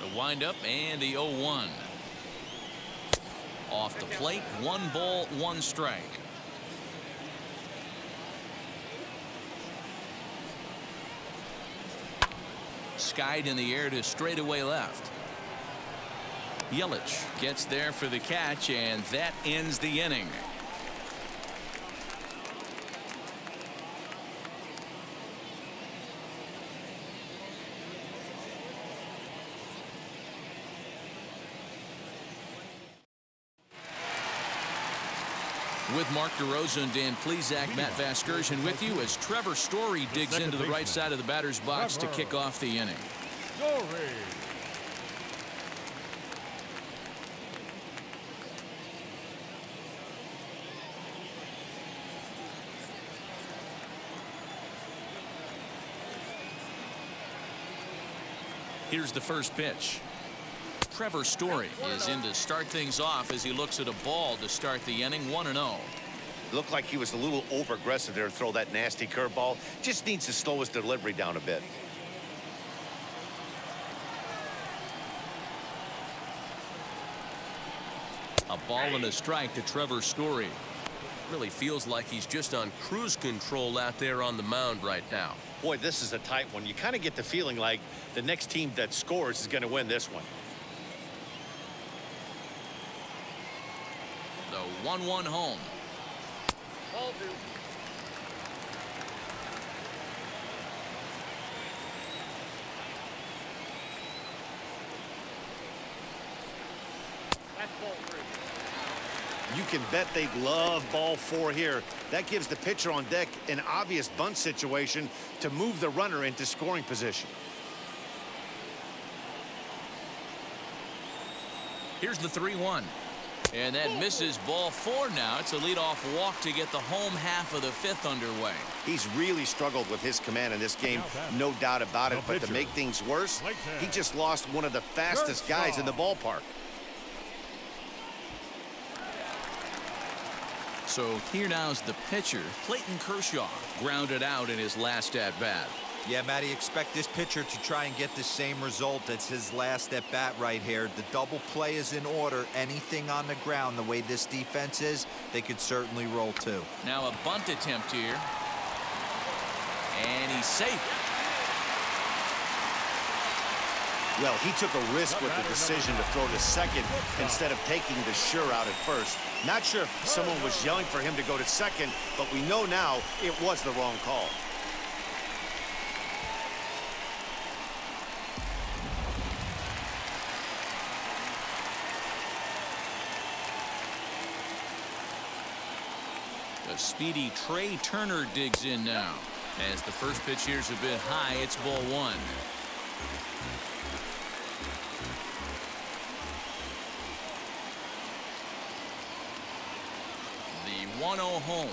The windup and the 0-1. Off the plate, 1 ball, 1 strike. Skied in the air to straightaway left. Yelich gets there for the catch, and that ends the inning. With Mark DeRosa and Dan Plesac, Matt Vasgersian with you as Trevor Story digs into the right side of the batter's box to kick off the inning. Story. Here's the first pitch. Trevor Story is in to start things off as he looks at a ball to start the inning. 1-0. Looked like he was a little over aggressive there to throw that nasty curveball. Just needs to slow his delivery down a bit. A ball and a strike to Trevor Story. Really feels like he's just on cruise control out there on the mound right now. Boy, this is a tight one. You kind of get the feeling like the next team that scores is going to win this one. The 1-1 home. You can bet they love ball 4 here. That gives the pitcher on deck an obvious bunt situation to move the runner into scoring position. Here's the 3-1. And that misses ball 4 now. It's a leadoff walk to get the home half of the 5th underway. He's really struggled with his command in this game, no doubt about it. But to make things worse, he just lost one of the fastest guys in the ballpark. So here now's the pitcher, Clayton Kershaw, grounded out in his last at-bat. Yeah, Matty, expect this pitcher to try and get the same result as his last at bat right here. The double play is in order. Anything on the ground, the way this defense is, they could certainly roll too. Now a bunt attempt here. And he's safe. Well, he took a risk with the decision to throw to second instead of taking the sure out at first. Not sure if someone was yelling for him to go to second, but we know now it was the wrong call. The speedy Trey Turner digs in now. As the first pitch here's a bit high, it's ball 1. The 1-0 home.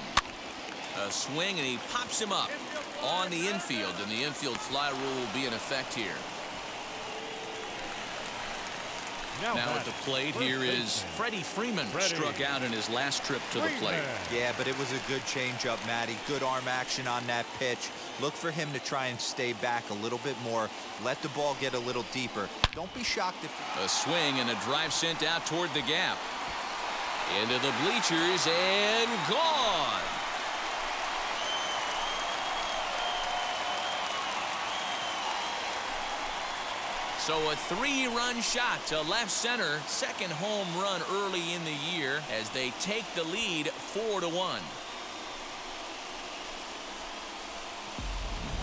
A swing, and he pops him up on the infield, and the infield fly rule will be in effect here. Now at the plate here is Freddie Freeman. Struck out in his last trip to the plate. Yeah, but it was a good changeup, Matty. Good arm action on that pitch. Look for him to try and stay back a little bit more. Let the ball get a little deeper. Don't be shocked if... A swing and a drive sent out toward the gap. Into the bleachers and gone. So a 3-run shot to left center. Second home run early in the year as they take the lead 4-1.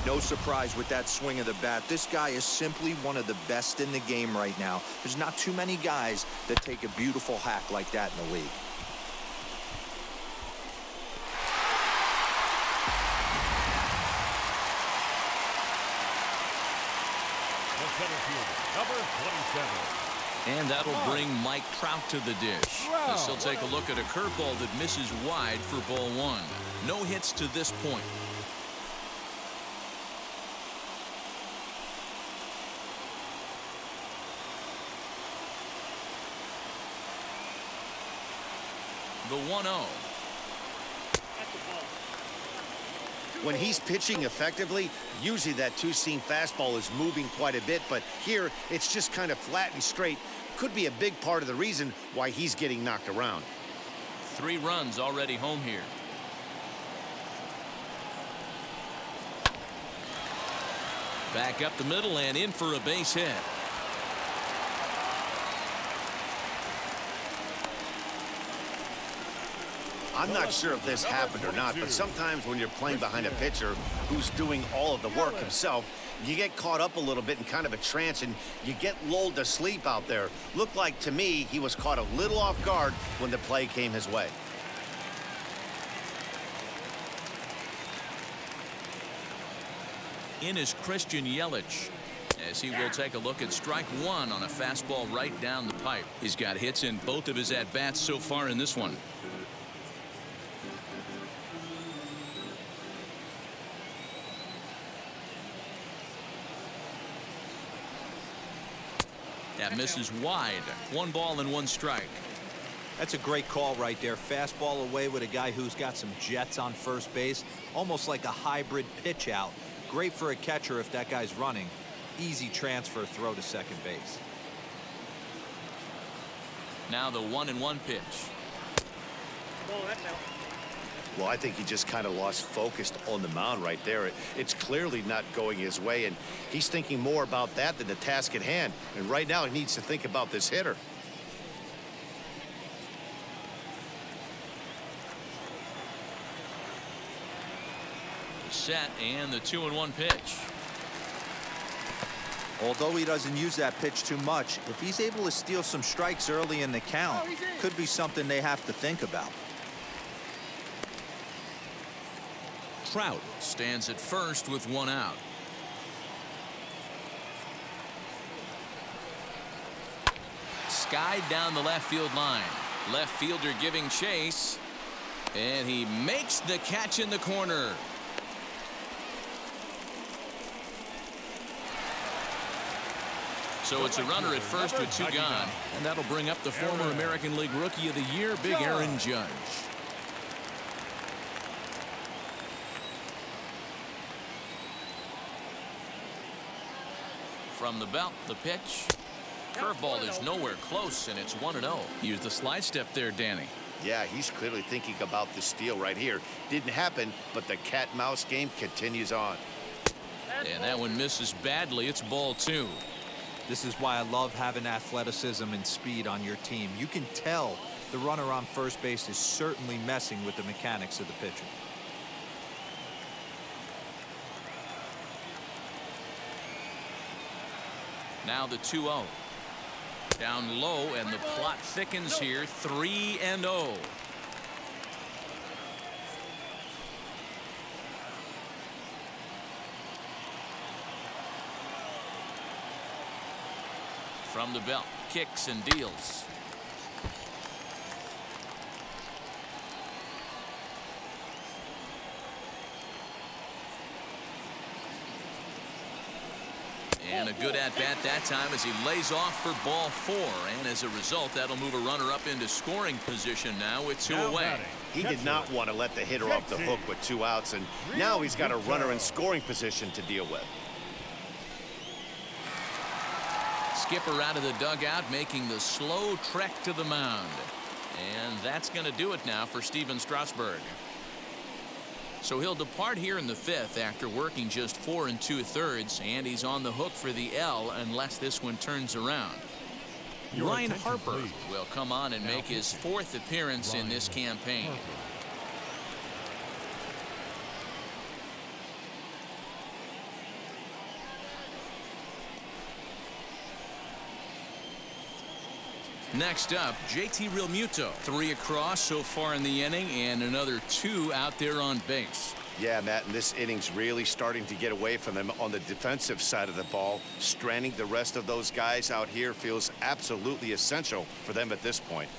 No surprise with that swing of the bat. This guy is simply one of the best in the game right now. There's not too many guys that take a beautiful hack like that in the league. Number 27. And that'll bring Mike Trout to the dish. As he'll take a look at a curveball that misses wide for ball 1. No hits to this point. The 1-0. When he's pitching effectively, usually that two-seam fastball is moving quite a bit, but here it's just kind of flat and straight. Could be a big part of the reason why he's getting knocked around. 3 runs already home here. Back up the middle and in for a base hit. I'm not sure if this happened or not, but sometimes when you're playing behind a pitcher who's doing all of the work himself, you get caught up a little bit in kind of a trance and you get lulled to sleep out there. Looked like to me he was caught a little off guard when the play came his way. In is Christian Yelich. as he will take a look at strike one on a fastball right down the pipe. He's got hits in both of his at-bats so far in this one. That misses wide. 1 ball and 1 strike. That's a great call right there. Fastball away with a guy who's got some jets on first base. Almost like a hybrid pitch out. Great for a catcher if that guy's running. Easy transfer throw to second base. Now the 1-1 pitch. Well, I think he just kind of lost focus on the mound right there. It's clearly not going his way, and he's thinking more about that than the task at hand. And right now he needs to think about this hitter. Set and the 2-1 pitch. Although he doesn't use that pitch too much, if he's able to steal some strikes early in the count, could be something they have to think about. Trout stands at first with 1 out. Skied down the left field line. Left fielder giving chase, and he makes the catch in the corner. So it's a runner at first with 2 gone, and that'll bring up the former American League Rookie of the Year, Big Aaron Judge. From the belt, the pitch. Curveball is nowhere close, and it's 1-0. Use the slide step there, Danny. Yeah, he's clearly thinking about the steal right here. Didn't happen, but the cat-mouse game continues on. And that one misses badly. It's ball 2. This is why I love having athleticism and speed on your team. You can tell the runner on first base is certainly messing with the mechanics of the pitcher. Now the 2-0. Down low, and the plot thickens here. 3-0. From the belt, kicks and deals. And a good at-bat that time as he lays off for ball 4. And as a result, that'll move a runner up into scoring position now with 2 away. He did not want to let the hitter off the hook with 2 outs, and now he's got a runner in scoring position to deal with. Skipper out of the dugout, making the slow trek to the mound. And that's going to do it now for Steven Strasberg. So he'll depart here in the 5th after working just 4 2/3, and he's on the hook for the L unless this one turns around. Ryan Harper will come on and make his 4th appearance in this campaign. Next up, JT Realmuto. 3 across so far in the inning, and another 2 out there on base. Yeah, Matt, and this inning's really starting to get away from them on the defensive side of the ball. Stranding the rest of those guys out here feels absolutely essential for them at this point.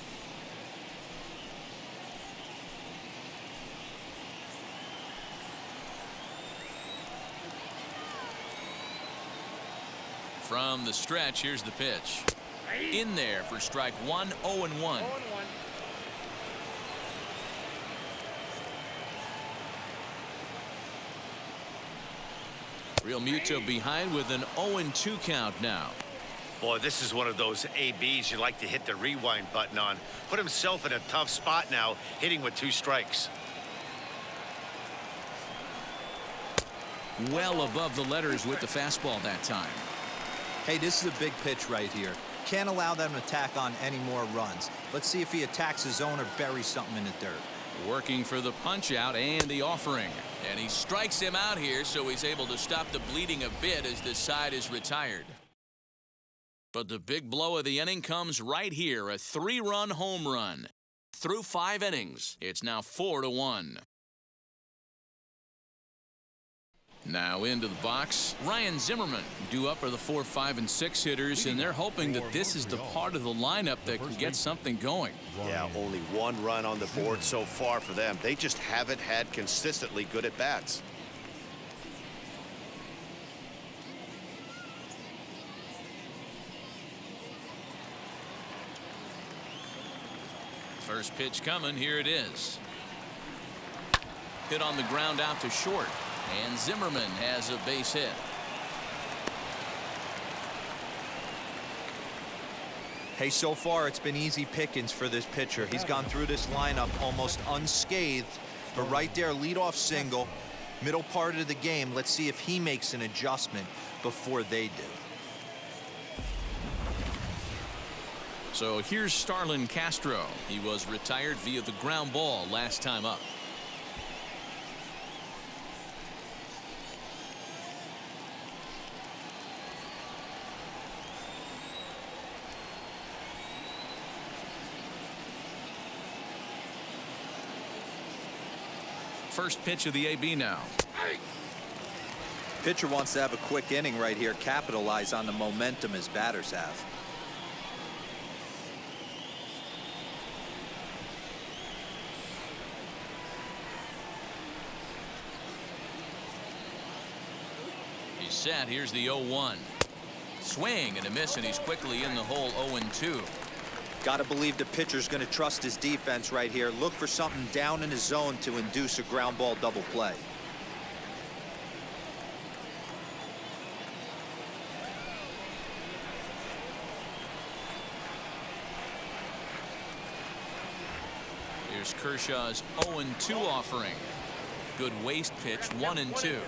From the stretch, here's the pitch. In there for strike 1, 0-1. Realmuto behind with an 0-2 count now. Boy, this is one of those ABs you like to hit the rewind button on. Put himself in a tough spot now, hitting with 2 strikes. Well above the letters with the fastball that time. Hey, this is a big pitch right here. Can't allow them to tack on any more runs. Let's see if he attacks his zone or buries something in the dirt. Working for the punch out and the offering. And he strikes him out here, so he's able to stop the bleeding a bit as this side is retired. But the big blow of the inning comes right here, a 3-run home run. Through 5 innings, it's now 4-1. Now into the box, Ryan Zimmerman. Due up are the 4, 5, and 6 hitters, and they're hoping that this is the part of the lineup that can get something going. Yeah, only 1 run on the board so far for them. They just haven't had consistently good at bats. First pitch coming. Here it is. Hit on the ground out to short. And Zimmerman has a base hit. Hey, so far it's been easy pickings for this pitcher. He's gone through this lineup almost unscathed. But right there, leadoff single, middle part of the game. Let's see if he makes an adjustment before they do. So here's Starlin Castro. He was retired via the ground ball last time up. First pitch of the AB now. Pitcher wants to have a quick inning right here, capitalize on the momentum his batters have. He's set. Here's the 0-1. Swing and a miss, and he's quickly in the hole. 0-2. Got to believe the pitcher's going to trust his defense right here. Look for something down in his zone to induce a ground ball double play. Here's Kershaw's 0-2 offering. Good waist pitch. 1-2.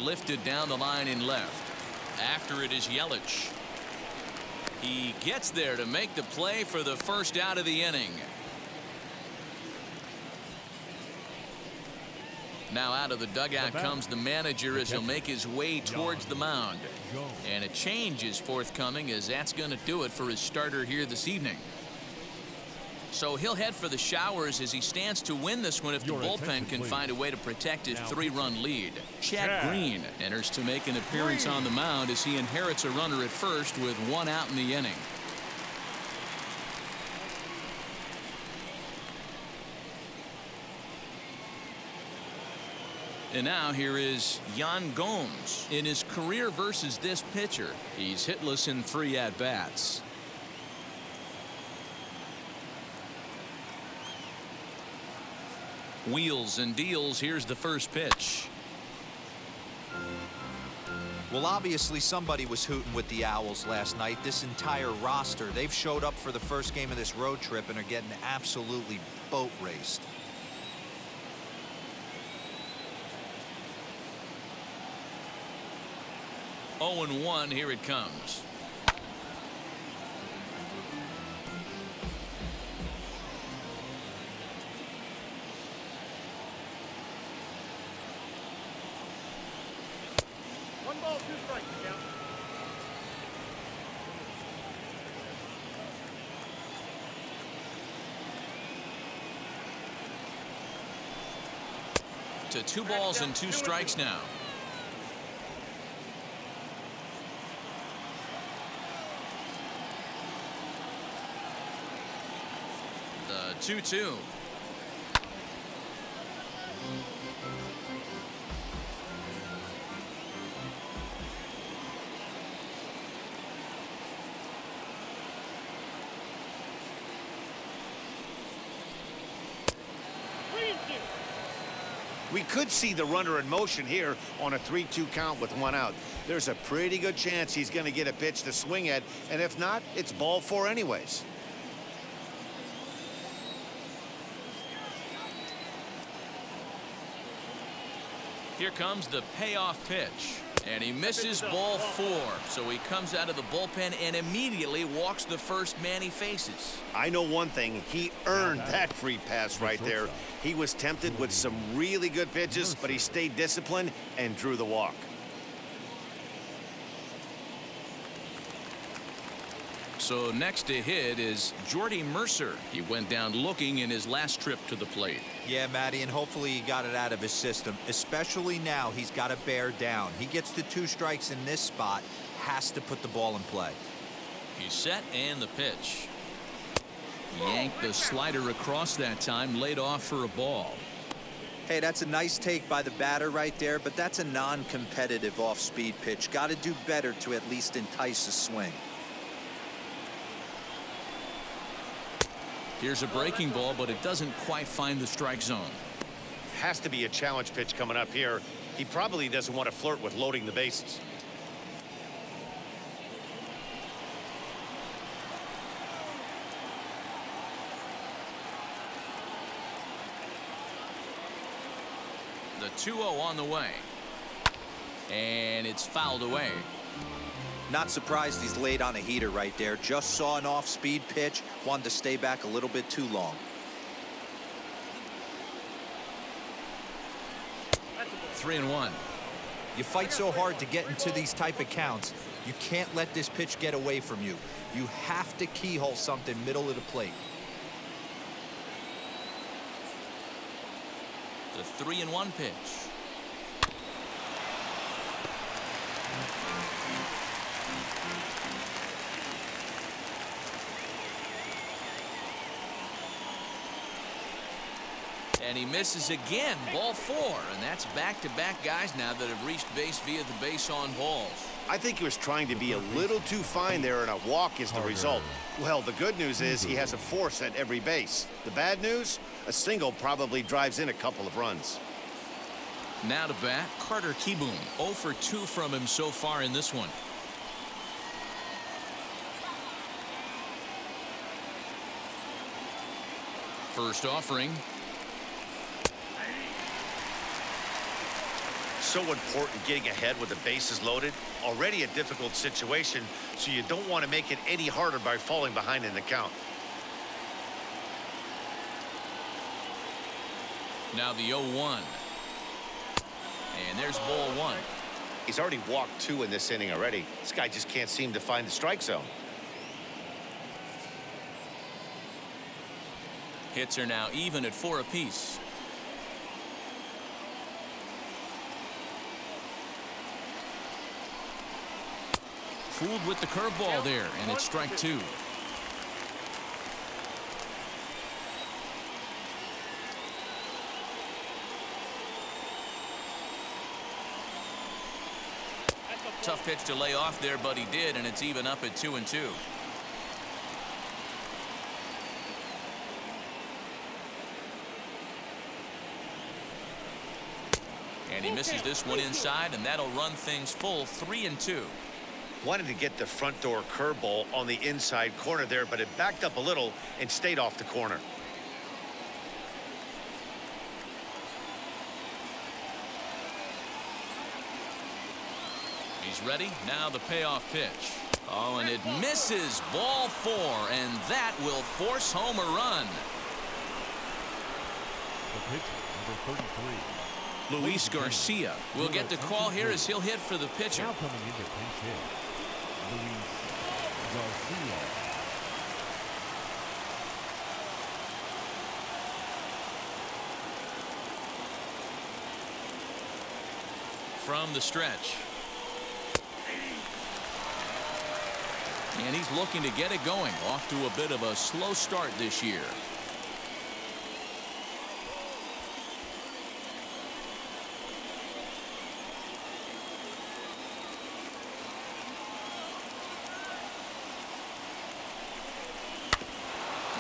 Lifted down the line in left. After it is Yelich. He gets there to make the play for the first out of the inning. Now out of the dugout comes the manager as he'll make his way towards the mound. And a change is forthcoming, as that's going to do it for his starter here this evening. So he'll head for the showers as he stands to win this one if the bullpen can find a way to protect his 3-run lead. Chad Green enters to make an appearance on the mound as he inherits a runner at first with 1 out in the inning. And now here is Yan Gomes. In his career versus this pitcher, he's hitless in 3 at-bats. Wheels and deals. Here's the first pitch. Well, obviously somebody was hooting with the Owls last night. This entire roster, they've showed up for the first game of this road trip and are getting absolutely boat raced. Oh, and 1. Here it comes. To 2 balls and 2 strikes now. The 2-2. We could see the runner in motion here on a 3-2 count with 1 out. There's a pretty good chance he's going to get a pitch to swing at, and if not, it's ball 4 anyways. Here comes the payoff pitch. And he misses ball 4. So he comes out of the bullpen and immediately walks the first man he faces. I know one thing. He earned that free pass right there. He was tempted with some really good pitches, but he stayed disciplined and drew the walk. So next to hit is Jordy Mercer. He went down looking in his last trip to the plate. Yeah, Matty, and hopefully he got it out of his system, especially now he's got to bear down. He gets the 2 strikes in this spot, has to put the ball in play. He's set and the pitch. Yanked the slider across that time, laid off for a ball. Hey, that's a nice take by the batter right there, but that's a non-competitive off-speed pitch. Got to do better to at least entice a swing. Here's a breaking ball, but it doesn't quite find the strike zone. Has to be a challenge pitch coming up here. He probably doesn't want to flirt with loading the bases. The 2-0 on the way. And it's fouled away. Not surprised he's laid on a heater right there. Just saw an off-speed pitch. Wanted to stay back a little bit too long. 3-1. You fight so hard to get into these type of counts. You can't let this pitch get away from you. You have to keyhole something middle of the plate. The 3-1 pitch. And he misses again. Ball 4. And that's back-to-back guys now that have reached base via the base on balls. I think he was trying to be a little too fine there, and a walk is the result. Well, the good news is he has a force at every base. The bad news? A single probably drives in a couple of runs. Now to bat, Carter Kieboom. 0 for 2 from him so far in this one. First offering. So important getting ahead with the bases loaded. Already a difficult situation, so you don't want to make it any harder by falling behind in the count. Now the 0-1. And there's ball 1. He's already walked 2 in this inning already. This guy just can't seem to find the strike zone. Hits are now even at 4 apiece. Fooled with the curveball there, and it's strike 2. Tough pitch to lay off there, but he did, and it's even up at 2-2. And he misses this one inside, and that'll run things full 3-2. Wanted to get the front door curveball on the inside corner there, but it backed up a little and stayed off the corner. He's ready. Now the payoff pitch. Oh, and it misses. Ball 4, and that will force home a run. The pitcher, number 33. Luis Garcia will get the call here as he'll hit for the pitcher. Now coming into pinch hit, Luis Garcia. From the stretch. And he's looking to get it going. Off to a bit of a slow start this year.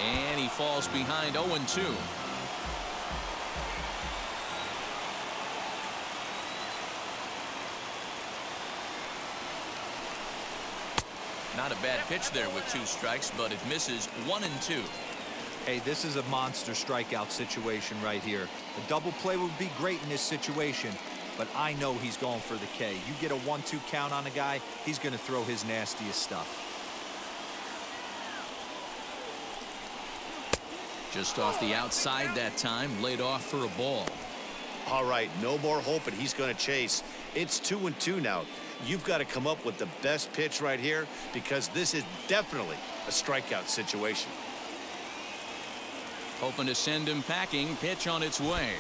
And he falls behind 0-2. Not a bad pitch there with 2 strikes, but it misses 1-2. Hey, this is a monster strikeout situation right here. A double play would be great in this situation, but I know he's going for the K. You get a 1-2 count on a guy, he's going to throw his nastiest stuff. Just off the outside that time, laid off for a ball. All right, no more hope, and he's going to chase. It's 2-2 now. You've got to come up with the best pitch right here because this is definitely a strikeout situation. Hoping to send him packing. Pitch on its way.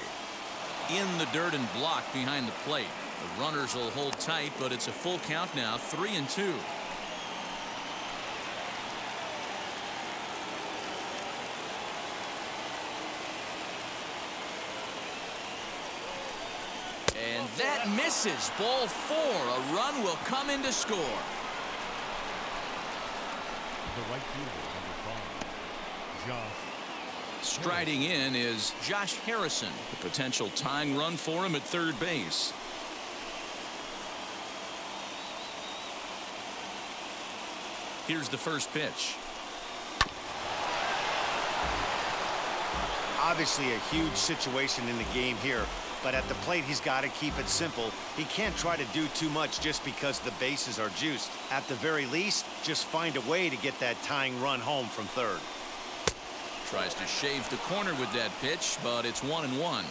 In the dirt and blocked behind the plate. The runners will hold tight, but it's a full count now, 3-2. And that misses. Ball 4. A run will come in to score. The right fielder, number 5, Josh. Striding in is Josh Harrison. The potential tying run for him at third base. Here's the first pitch. Obviously a huge situation in the game here, but at the plate he's got to keep it simple. He can't try to do too much just because the bases are juiced. At the very least, just find a way to get that tying run home from third. Tries to shave the corner with that pitch, but it's 1-1.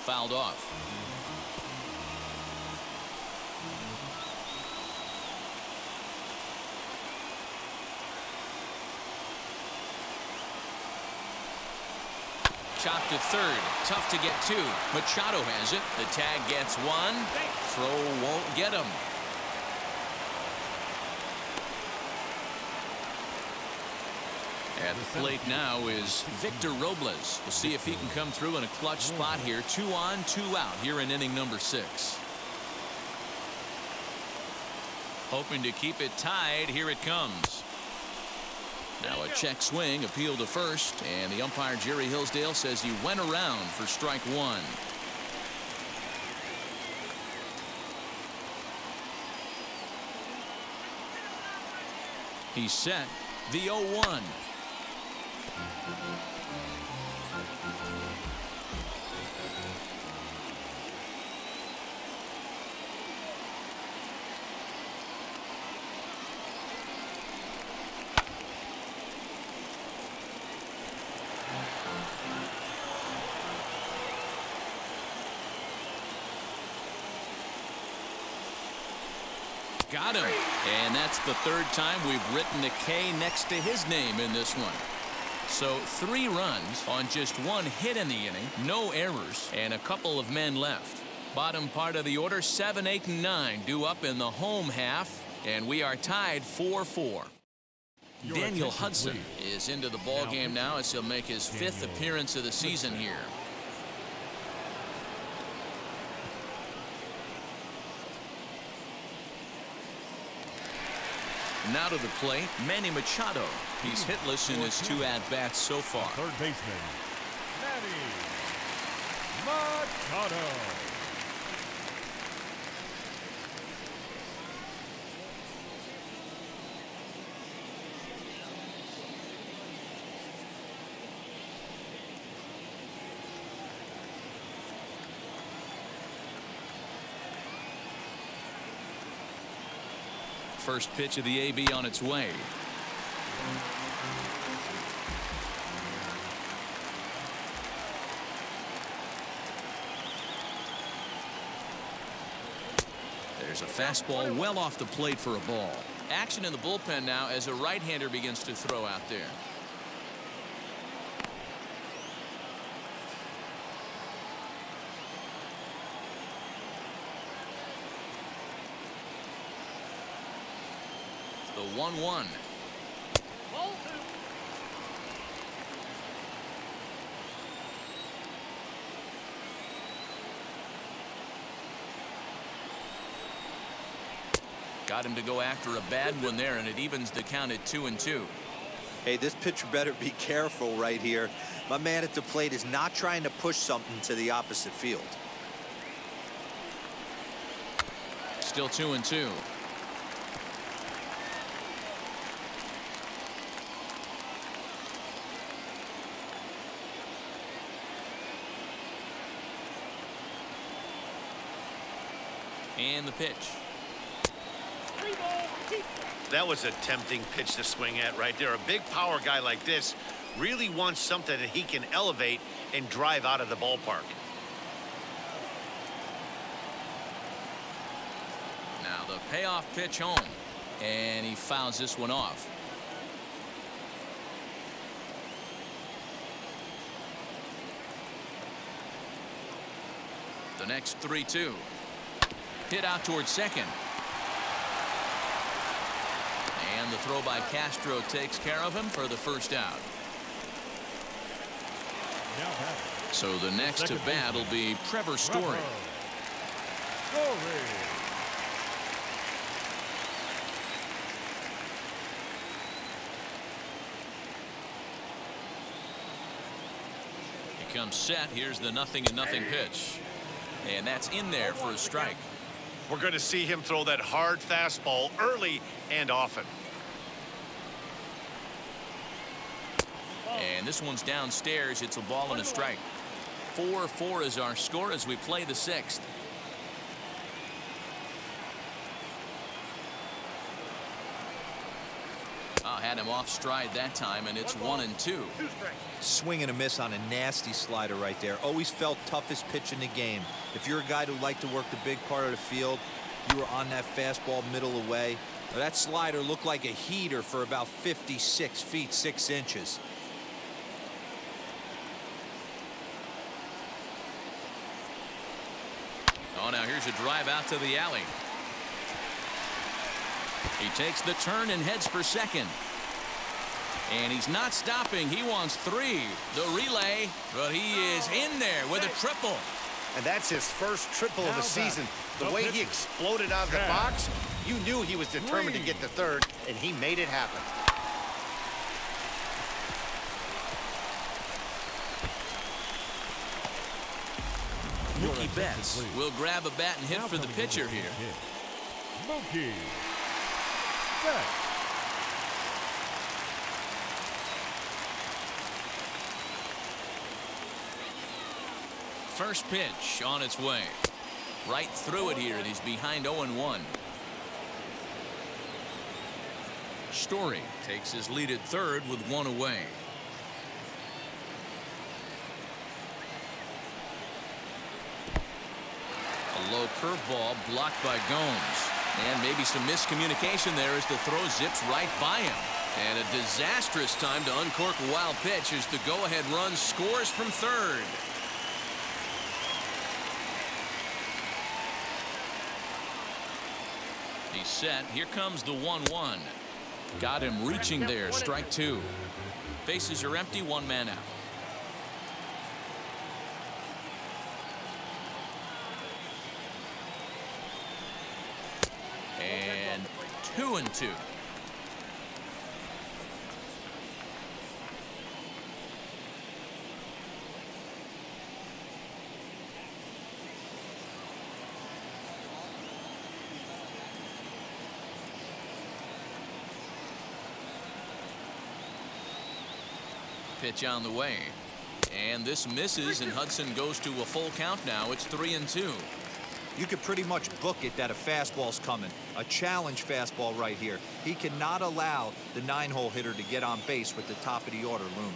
Fouled off. Chopped to third. Tough to get to. Machado has it. The tag gets one. Throw won't get him. At the plate now is Victor Robles. We'll see if he can come through in a clutch spot here. 2 on, 2 out here in inning number 6. Hoping to keep it tied. Here it comes. Now a check swing, appeal to first, and the umpire Jerry Hillsdale says he went around for strike 1. He's set. The 0-1. Got him. And that's the third time we've written a K next to his name in this one. So 3 runs on just 1 hit in the inning, no errors, and a couple of men left. Bottom part of the order, 7, 8, and 9 due up in the home half, and we are tied 4-4. Daniel Hudson is into the ball game now as he'll make his 5th appearance of the season here. Now to the plate, Manny Machado. He's hitless in his 2 at-bats so far. Third baseman, Manny Machado. First pitch of the AB on its way. There's a fastball well off the plate for a ball. Action in the bullpen now as a right-hander begins to throw out there. The 1-1. Got him to go after a bad one there, and it evens the count at 2-2. Hey, this pitcher better be careful right here. My man at the plate is not trying to push something to the opposite field. Still 2-2. And the pitch. That was a tempting pitch to swing at right there. A big power guy like this really wants something that he can elevate and drive out of the ballpark. Now the payoff pitch home, and he fouls this one off. The next 3-2. Hit out towards second. And the throw by Castro takes care of him for the first out. So the next to bat will be Trevor Story. He comes set. Here's the 0-0 pitch. And that's in there for a strike. We're going to see him throw that hard fastball early and often. And this one's downstairs. It's a ball and a strike. 4-4 is our score as we play the 6th. Had him off stride that time, and it's 1-2. Swing and a miss on a nasty slider right there. Always felt toughest pitch in the game. If you're a guy who liked to work the big part of the field, you were on that fastball middle away. Now, that slider looked like a heater for about 56 feet 6 inches. Oh, now here's a drive out to the alley. He takes the turn and heads for second. And he's not stopping. He wants 3. The relay, but he is in there with a triple. And that's his first triple of the season. The way he exploded out of the box, you knew he was determined to get to third, and he made it happen. Mookie Betts will grab a bat and hit for the pitcher here. Mookie Betts. First pitch on its way. Right through it here, and he's behind 0-1. Story takes his lead at third with 1 away. A low curveball blocked by Gomes. And maybe some miscommunication there as the throw zips right by him. And a disastrous time to uncork a wild pitch as the go-ahead run scores from third. He's set. Here comes the 1-1. Got him reaching there. Strike 2. Bases are empty. 1 man out. And 2-2. Pitch on the way, and this misses, and Hudson goes to a full count now. It's 3-2. You could pretty much book it that a fastball's coming. A challenge fastball right here. He cannot allow the 9-hole hitter to get on base with the top of the order looming.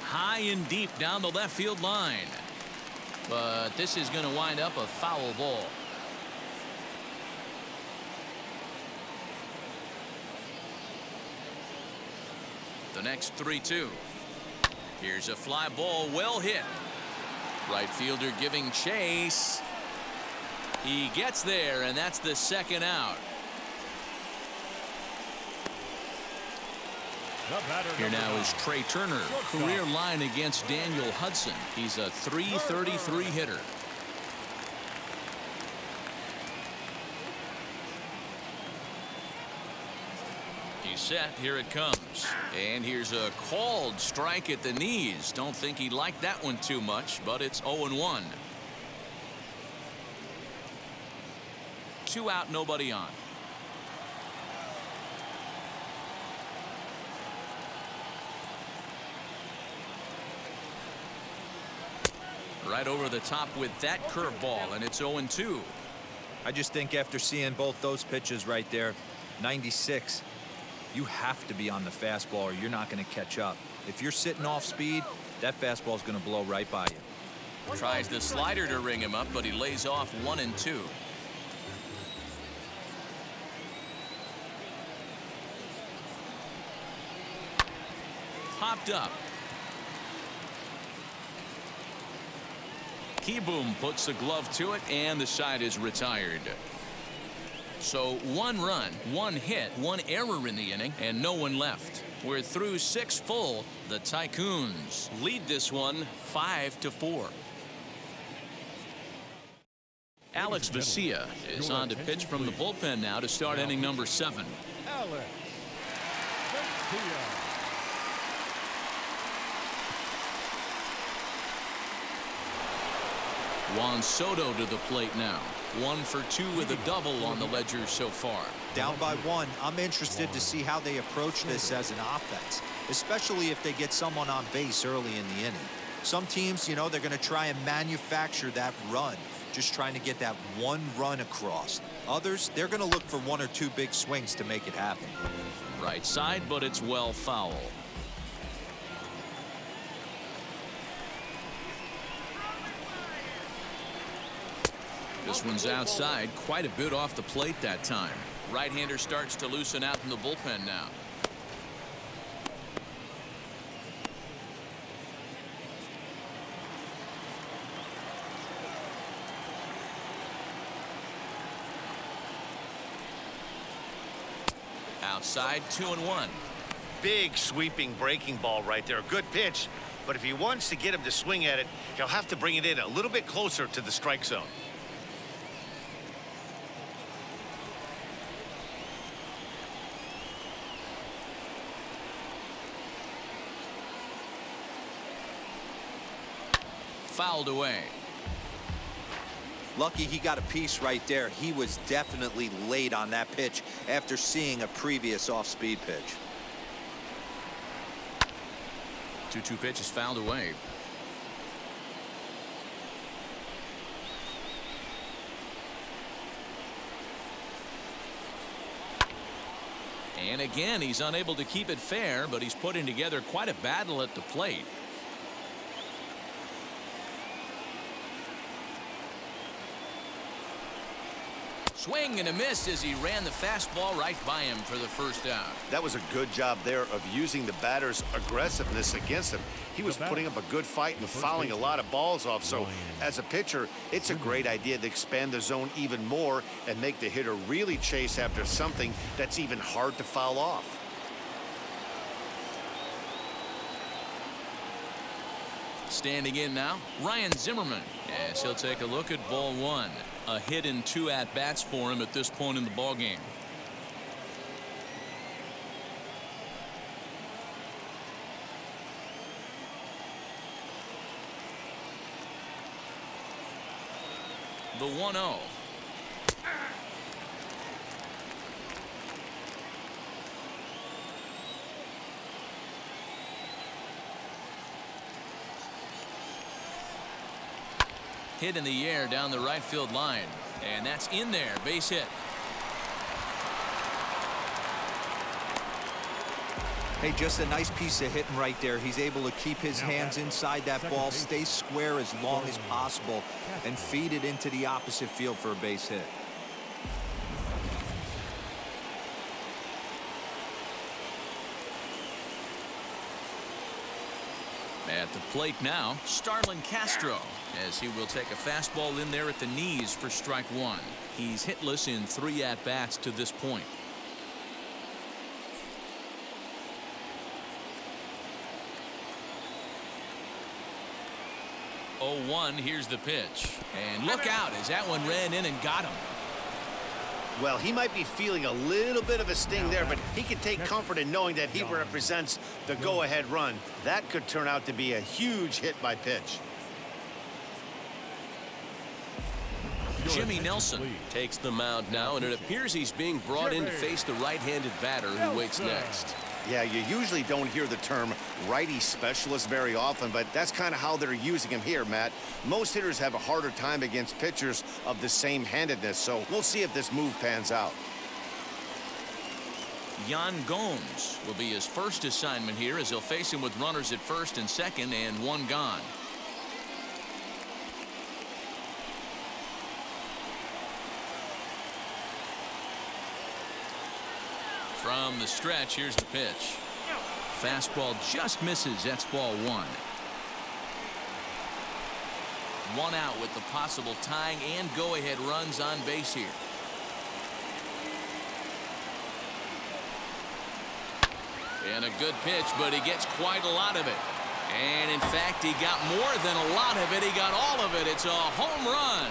High and deep down the left field line, but this is going to wind up a foul ball. The next 3-2. Here's a fly ball, well hit. Right fielder giving chase. He gets there, and that's the second out. Here now is Trey Turner. Career line against Daniel Hudson. He's a .333 hitter. He's set. Here it comes. And here's a called strike at the knees. Don't think he liked that one too much, but it's 0-1. 2 out, nobody on. Right over the top with that curveball, and it's 0-2. I just think after seeing both those pitches right there, 96, you have to be on the fastball or you're not going to catch up. If you're sitting off speed, that fastball is going to blow right by you. Tries the slider to ring him up, but he lays off 1-2. Popped up. Keyboom puts the glove to it, and the side is retired. So 1 run, 1 hit, 1 error in the inning, and no one left. We're through 6 full. The Tycoons lead this one 5-4. Alex Vesia is on to pitch from the bullpen now to start inning number 7. Alex Vesia. Juan Soto to the plate now. 1 for 2 with a double on the ledger so far. Down by 1. I'm interested to see how they approach this as an offense, especially if they get someone on base early in the inning. Some teams, you know, they're going to try and manufacture that run, just trying to get that 1 run across. Others, they're going to look for 1 or 2 big swings to make it happen. Right side, but it's well foul. This one's outside, quite a bit off the plate that time. Right-hander starts to loosen out in the bullpen now. Outside, 2-1. Big sweeping breaking ball right there. Good pitch, but if he wants to get him to swing at it, he'll have to bring it in a little bit closer to the strike zone. Fouled away. Lucky he got a piece right there. He was definitely late on that pitch after seeing a previous off-speed pitch. 2-2 pitch is fouled away. And again, he's unable to keep it fair, but he's putting together quite a battle at the plate. Swing and a miss as he ran the fastball right by him for the first out. That was a good job there of using the batter's aggressiveness against him. He was putting up a good fight and fouling a lot of balls off. So as a pitcher, it's a great idea to expand the zone even more and make the hitter really chase after something that's even hard to foul off. Standing in now, Ryan Zimmerman, as he'll take a look at ball 1. A hit in 2 at-bats for him at this point in the ballgame. The 1-0. Hit in the air down the right field line, and that's in there. Base hit. Hey, just a nice piece of hitting right there. He's able to keep his hands inside that ball, stay square as long as possible, and feed it into the opposite field for a base hit. At the plate now, Starlin Castro, as he will take a fastball in there at the knees for strike 1. He's hitless in 3 at-bats to this point. 0-1, here's the pitch. And look out as that one ran in and got him. Well, he might be feeling a little bit of a sting there, but he can take comfort in knowing that he represents the go-ahead run. That could turn out to be a huge hit by pitch. Jimmy Nelson takes the mound now, and it appears he's being brought in to face the right-handed batter who waits next. Yeah, you usually don't hear the term righty specialist very often, but that's kind of how they're using him here, Matt. Most hitters have a harder time against pitchers of the same handedness, so we'll see if this move pans out. Gomes will be his first assignment here as he'll face him with runners at first and second and one gone. From the stretch, here's the pitch. Fastball just misses. That's ball one. One out with the possible tying and go-ahead runs on base here. And a good pitch, but he gets quite a lot of it. And in fact, he got more than a lot of it. He got all of it. It's a home run.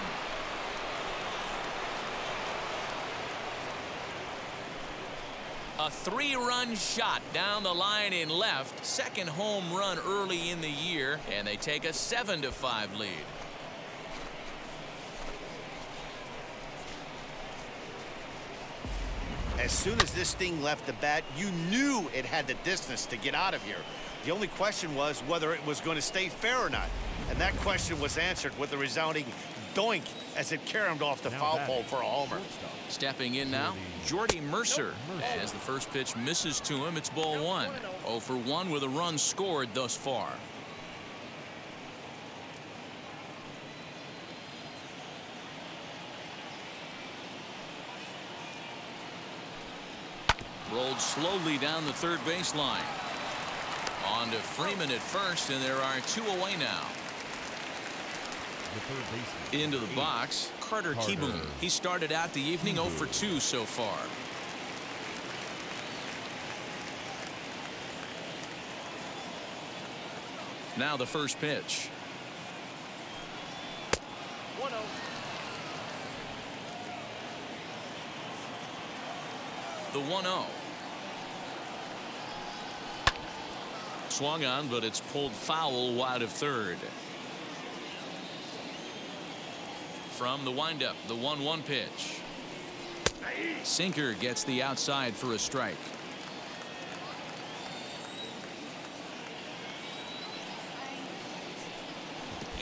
A three-run shot down the line in left. Second home run early in the year, and they take a 7-5 lead. As soon as this thing left the bat, you knew it had the distance to get out of here. The only question was whether it was going to stay fair or not. And that question was answered with a resounding doink as it caromed off the foul pole for a homer. Stepping in now, Jordy Mercer. As the first pitch misses to him, it's ball one. 0 for 1 with a run scored thus far. Rolled slowly down the third baseline. On to Freeman at first, and there are 2 away now. Into the box, Carter Kieboom. He started out the evening 0 for 2 so far. Now the first pitch. 1-0. The 1-0. Swung on, but it's pulled foul wide of third. From the windup, the 1-1 pitch. Sinker gets the outside for a strike.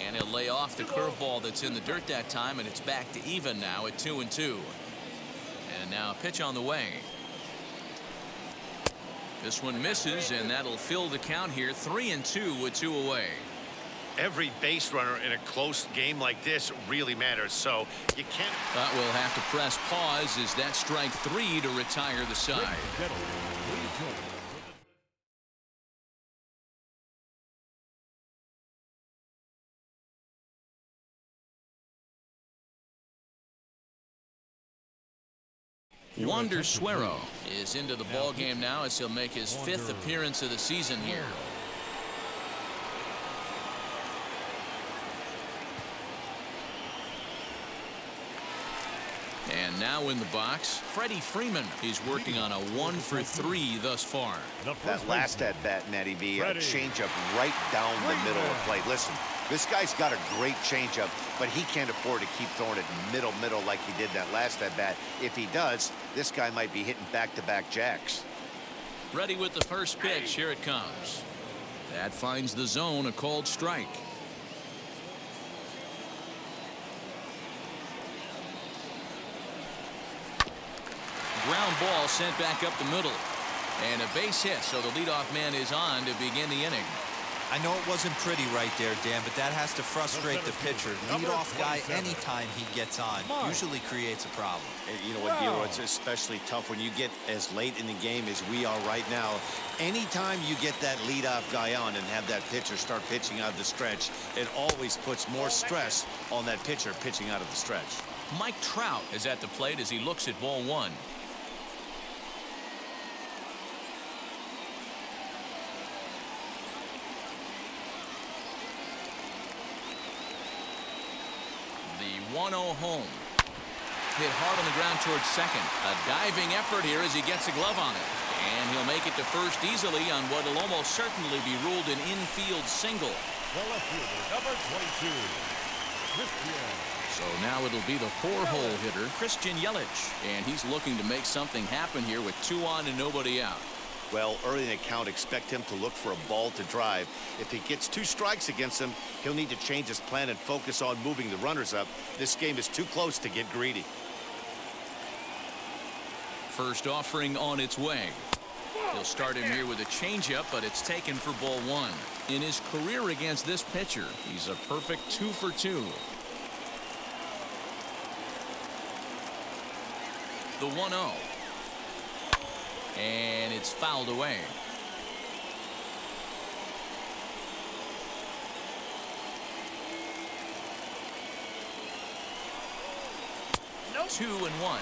And he'll lay off the curveball that's in the dirt that time, and it's back to even now at 2-2. And now a pitch on the way. This one misses, and that'll fill the count here. 3-2 with 2 away. Every base runner in a close game like this really matters, so you can't. But we'll have to press pause as that strike 3 to retire the side. Wander Suero is into the ball game now as he'll make his 5th appearance of the season here. And now in the box, Freddie Freeman. He's working on a 1 for 3 thus far. That last at bat, Matty V, a changeup right down the middle of play. Listen, this guy's got a great changeup, but he can't afford to keep throwing it middle like he did that last at bat. If he does, this guy might be hitting back-to-back jacks. Ready with the first pitch. Here it comes. That finds the zone, a called strike. Ground ball sent back up the middle. And a base hit, so the leadoff man is on to begin the inning. I know it wasn't pretty right there, Dan, but that has to frustrate the pitcher. Leadoff guy, anytime he gets on, usually creates a problem. You know what, Gilo, it's especially tough when you get as late in the game as we are right now. Anytime you get that leadoff guy on and have that pitcher start pitching out of the stretch, it always puts more stress on that pitcher pitching out of the stretch. Mike Trout is at the plate as he looks at ball one. The 1-0 home. Hit hard on the ground towards second. A diving effort here as he gets a glove on it. And he'll make it to first easily on what will almost certainly be ruled an infield single. The left fielder, number 22, Christian. So now it'll be the 4-hole hitter, Christian Yelich. And he's looking to make something happen here with 2 on and nobody out. Well, early in the count, expect him to look for a ball to drive. If he gets 2 strikes against him, he'll need to change his plan and focus on moving the runners up. This game is too close to get greedy. First offering on its way. He'll start him here with a changeup, but it's taken for ball 1. In his career against this pitcher, he's a perfect 2 for 2. The 1-0. And it's fouled away. No. 2-1.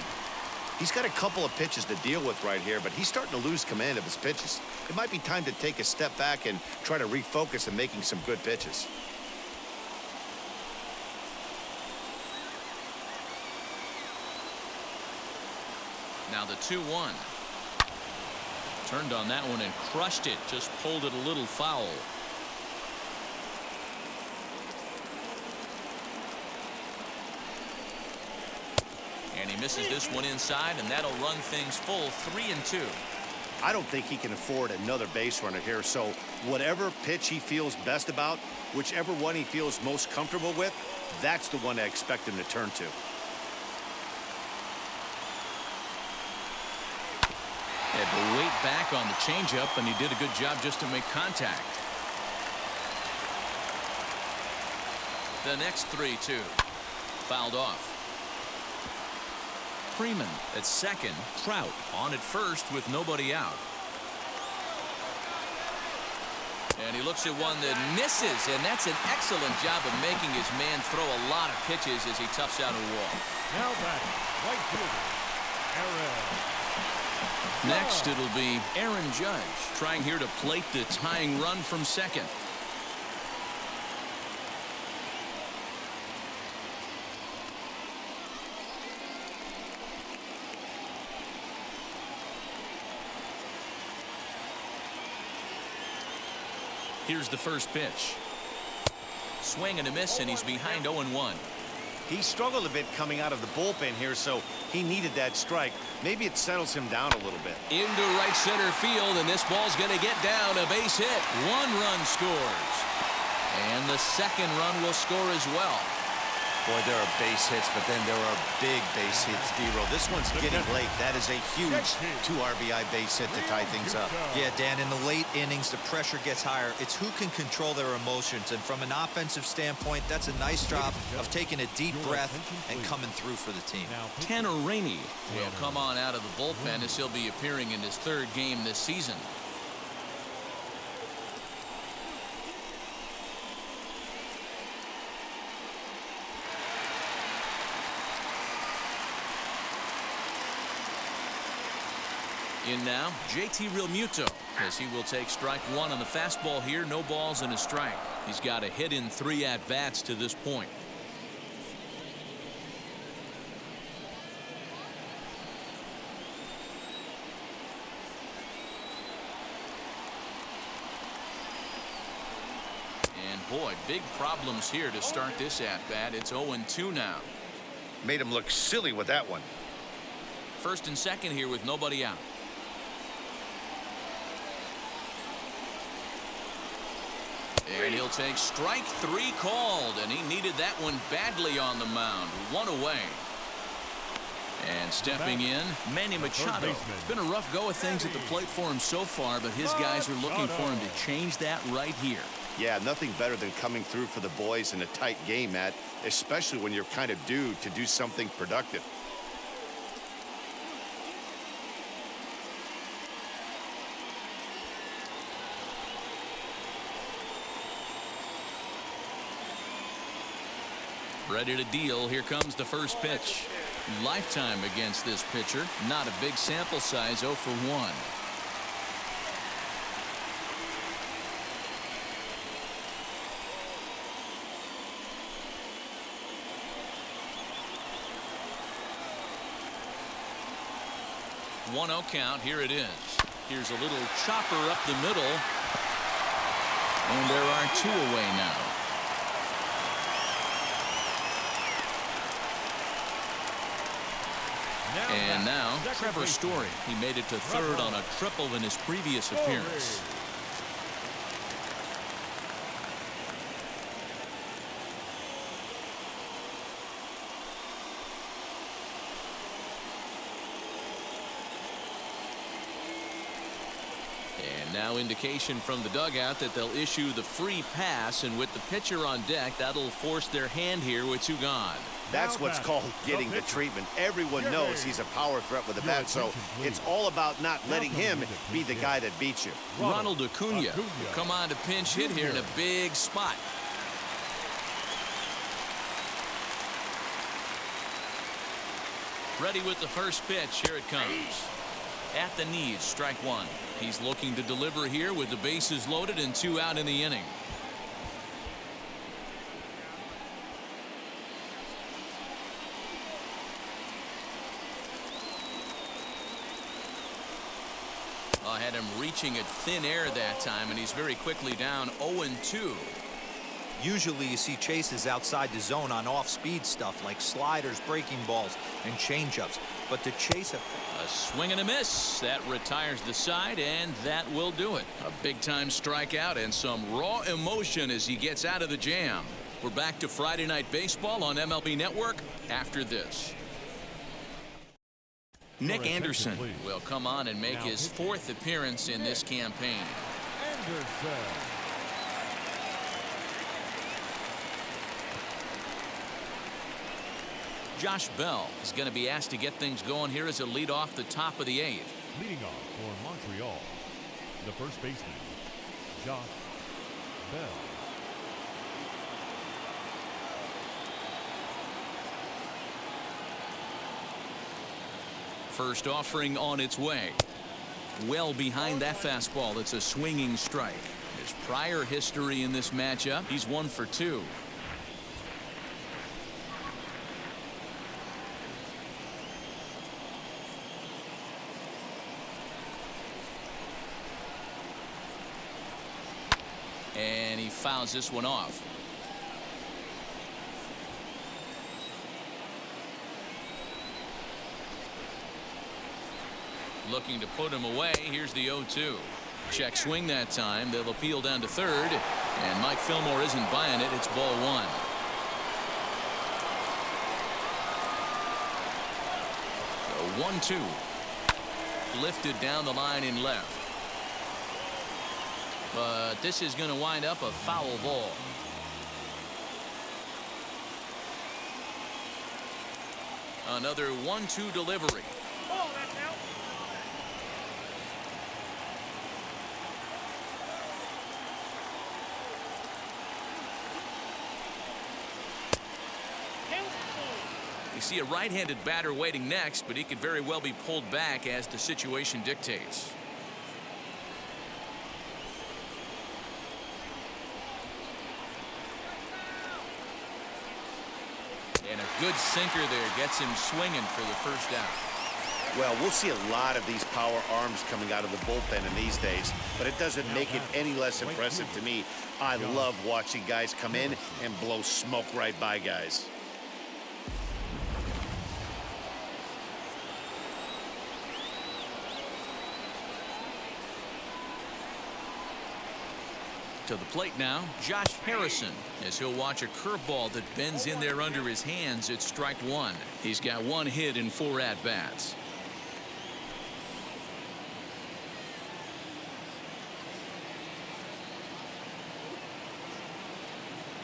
He's got a couple of pitches to deal with right here, but he's starting to lose command of his pitches. It might be time to take a step back and try to refocus on making some good pitches. Now the 2-1. Turned on that one and crushed it. Just pulled it a little foul. And he misses this one inside, and that'll run things full 3-2. I don't think he can afford another base runner here, so whatever pitch he feels best about, whichever one he feels most comfortable with, that's the one I expect him to turn to. Had to wait back on the changeup, and he did a good job just to make contact. The next 3-2. Fouled off. Freeman at second. Trout on at first with nobody out. And he looks at one that misses, and that's an excellent job of making his man throw a lot of pitches as he toughs out a wall. Now back, right fielder, Aaron. Next, it'll be Aaron Judge trying here to plate the tying run from second. Here's the first pitch. Swing and a miss, and he's behind 0-1. He struggled a bit coming out of the bullpen here, so he needed that strike. Maybe it settles him down a little bit. Into right center field, and this ball's going to get down. A base hit. 1 run scores. And the second run will score as well. Boy, there are base hits, but then there are big base hits, D-Roll. This one's getting late. That is a huge 2 RBI base hit to tie things up. Yeah, Dan, in the late innings, the pressure gets higher. It's who can control their emotions. And from an offensive standpoint, that's a nice job of taking a deep breath and coming through for the team. Tanner Rainey will come on out of the bullpen as he'll be appearing in his 3rd game this season. In now, JT Realmuto, as he will take strike 1 on the fastball here. No balls and a strike. He's got a hit in 3 at-bats to this point. And boy, big problems here to start this at-bat. It's 0-2 now. Made him look silly with that one. First and second here with nobody out. And he'll take strike 3 called, and he needed that one badly on the mound. 1 away. And stepping in, Manny Machado. It's been a rough go of things at the plate for him so far, but his guys are looking for him to change that right here. Yeah, nothing better than coming through for the boys in a tight game, Matt, especially when you're kind of due to do something productive. Ready to deal. Here comes the first pitch. Lifetime against this pitcher. Not a big sample size. 0 for 1. One-0 count. Here it is. Here's a little chopper up the middle. And there are 2 away now. And now Trevor Story. He made it to third on a triple in his previous appearance. And now indication from the dugout that they'll issue the free pass, and with the pitcher on deck, that'll force their hand here with two gone. That's what's called getting the treatment. Everyone knows he's a power threat with a bat, so it's all about not letting him be the guy that beats you. Ronald Acuna will come on to pinch hit here in a big spot. Ready with the first pitch. Here it comes. At the knees, strike one. He's looking to deliver here with the bases loaded and two out in the inning. Had him reaching at thin air that time, and he's very quickly down 0-2. Usually you see chases outside the zone on off-speed stuff like sliders, breaking balls, and changeups. But to chase a swing and a miss that retires the side, and that will do it. A big-time strikeout and some raw emotion as he gets out of the jam. We're back to Friday Night Baseball on MLB Network after this. Nick Anderson will come on and make his fourth appearance in this campaign. Josh Bell is going to be asked to get things going here as a lead off the top of the eighth. Leading off for Montreal, the first baseman, Josh Bell. First offering on its way. Well behind that fastball. It's a swinging strike. His prior history in this matchup, he's 1 for 2. And he fouls this one off. Looking to put him away. Here's the 0-2. Check swing that time. They'll appeal down to third, and Mike Fillmore isn't buying it. It's ball one. So 1-2. Lifted down the line in left. But this is going to wind up a foul ball. Another 1-2 delivery. You see a right-handed batter waiting next, but he could very well be pulled back as the situation dictates. And a good sinker there gets him swinging for the first out. Well, we'll see a lot of these power arms coming out of the bullpen in these days, but it doesn't make it any less impressive to me. I love watching guys come in and blow smoke right by guys. To the plate now, Josh Harrison, as he'll watch a curveball that bends in there under his hands at strike one. He's got 1 hit in 4 at-bats.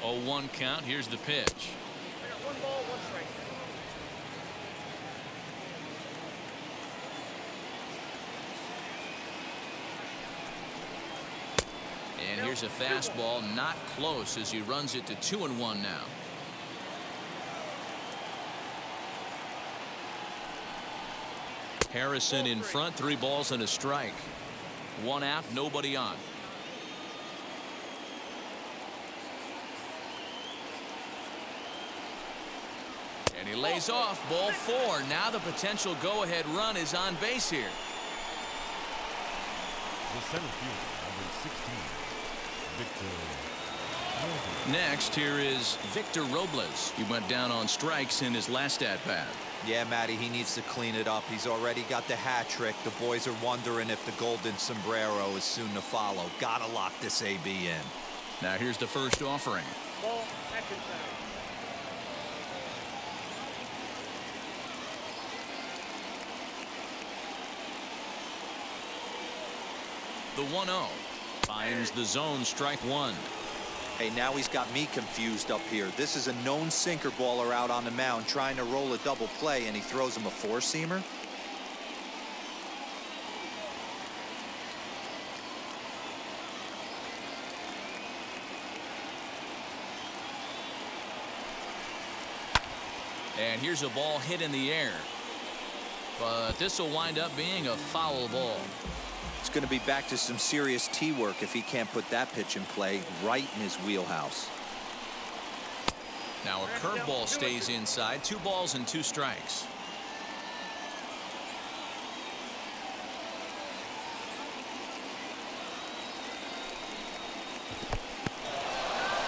Oh, 1 count. Here's the pitch. I got 1 ball, 1 strike. And here's a fastball, not close, as he runs it to 2-1 now. Harrison in front, 3 balls and a strike. 1 out, nobody on. And he lays off, ball 4. Now the potential go-ahead run is on base here. The center fielder, number 16, Victor. Next, here is Victor Robles. He went down on strikes in his last at-bat. Yeah, Matty, he needs to clean it up. He's already got the hat trick. The boys are wondering if the golden sombrero is soon to follow. Gotta lock this AB in. Now here's the first offering. Ball, action sound. The 1-0 finds the zone, strike one. Hey, now he's got me confused up here. This is a known sinker baller out on the mound trying to roll a double play, and he throws him a four-seamer. And here's a ball hit in the air. But this will wind up being a foul ball. It's going to be back to some serious tee work if he can't put that pitch in play right in his wheelhouse. Now a curveball stays inside. 2 balls and 2 strikes.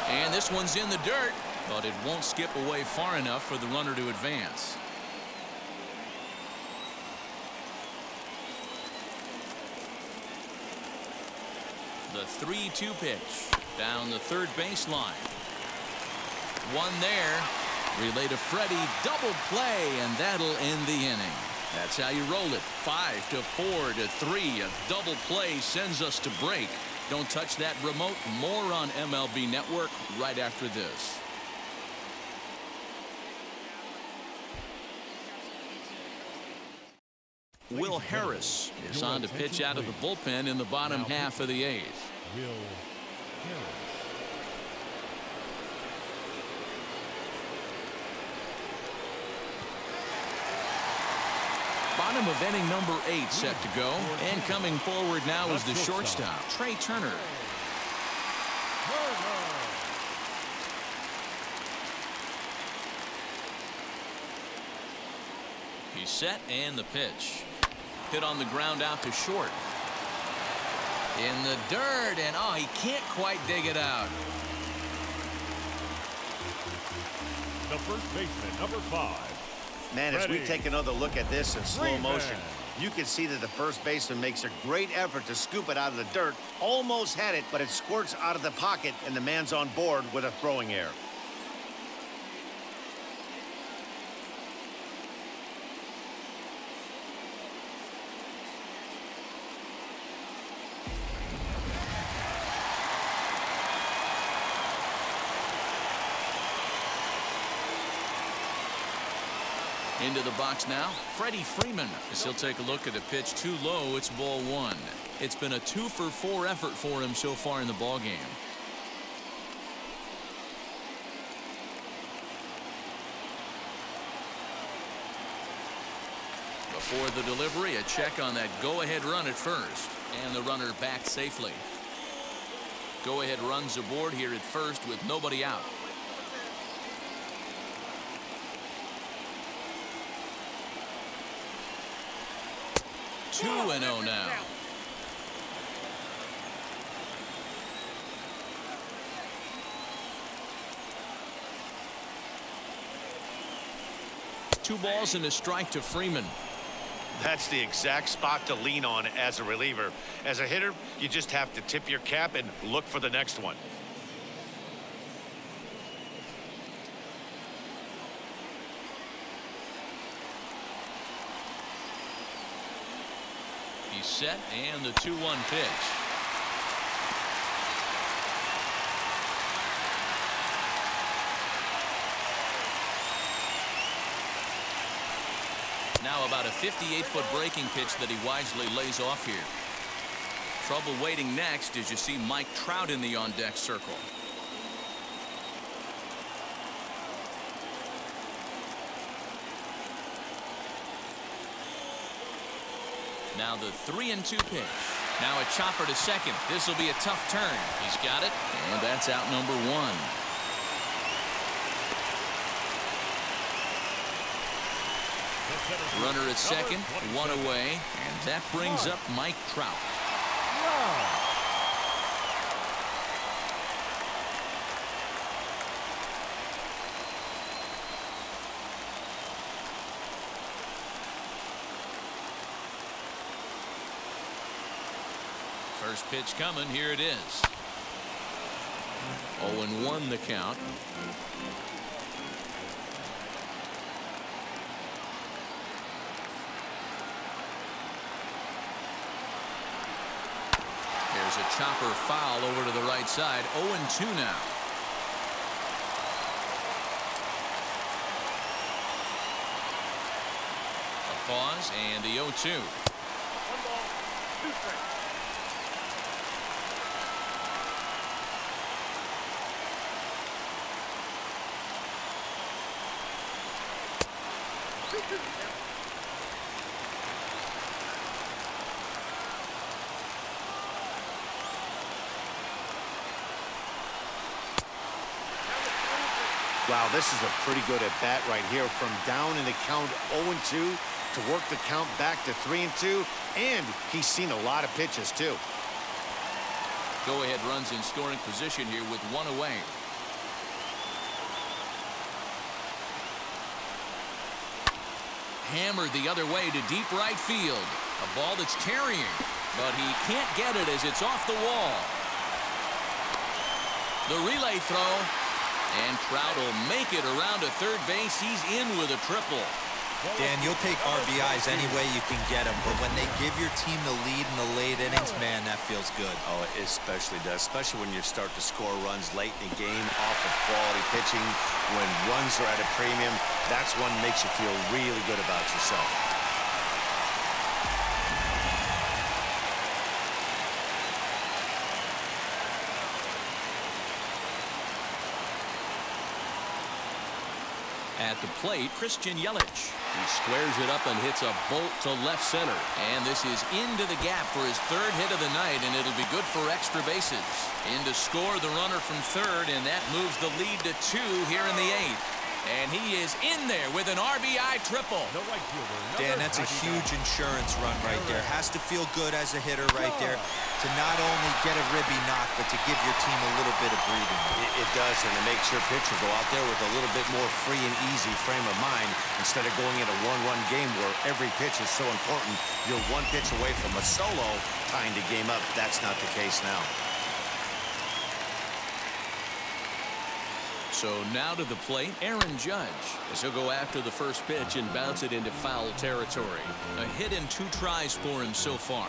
And this one's in the dirt, but it won't skip away far enough for the runner to advance. The 3-2 pitch down the third baseline. One there. Relay to Freddie. Double play, and that'll end the inning. That's how you roll it. 5-4 to 3. A double play sends us to break. Don't touch that remote. More on MLB Network right after this. Will Harris is on to pitch out of the bullpen in the bottom half of the 8th. Will Harris. Bottom of inning number 8 set to go. And coming forward now is the shortstop, Trey Turner. He's set, and the pitch. Hit on the ground out to short. In the dirt, and oh, he can't quite dig it out. The first baseman, number 5. Man, as we Freddie take another look at this in slow Freeman. motion, you can see that the first baseman makes a great effort to scoop it out of the dirt. Almost had it, but it squirts out of the pocket, and the man's on board with a throwing error. Into the box now, Freddie Freeman, as he'll take a look at a pitch too low. It's ball 1. It's been a 2-for-4 effort for him so far in the ball game. Before the delivery, a check on that go-ahead run at first, and the runner back safely. Go-ahead runs aboard here at first with nobody out. Two and 0 now. Two balls and a strike to Freeman. That's the exact spot to lean on as a reliever. As a hitter, you just have to tip your cap and look for the next one. He's set, and the 2-1 pitch. Now about a 58-foot breaking pitch that he wisely lays off here. Trouble waiting next as you see Mike Trout in the on-deck circle. Now the 3-2 pitch. Now a chopper to second. This will be a tough turn. He's got it, and that's out number 1. Runner at second, 1 away, and that brings up Mike Trout. First pitch coming. Here it is. 0-1 the count. There's a chopper foul over to the right side. 0-2 now. A pause and the 0-2. 1 ball, 2 strikes. Wow, this is a pretty good at bat right here. From down in the count 0-2 to work the count back to 3-2, and he's seen a lot of pitches too. Go ahead runs in scoring position here with 1 away. Hammered the other way to deep right field. A ball that's carrying, but he can't get it as it's off the wall. The relay throw, and Trout will make it around to third base. He's in with a triple. Dan, you'll take RBIs any way you can get them, but when they give your team the lead in the late innings, man, that feels good. Oh, it especially does, especially when you start to score runs late in the game off of quality pitching. When runs are at a premium, that's one that makes you feel really good about yourself. At the plate, Christian Yelich. He squares it up and hits a bolt to left center. And this is into the gap for his third hit of the night, and it'll be good for extra bases. In to score the runner from third, and that moves the lead to 2 here in the 8th. And he is in there with an RBI triple. Dan, that's a huge insurance run right there. Has to feel good as a hitter right there to not only get a ribby knock, but to give your team a little bit of breathing. It does, and it makes your pitcher go out there with a little bit more free and easy frame of mind instead of going in a one-run game where every pitch is so important. You're 1 pitch away from a solo tying the game up. That's not the case now. So now to the plate, Aaron Judge, as he'll go after the first pitch and bounce it into foul territory. A hit in 2 tries for him so far.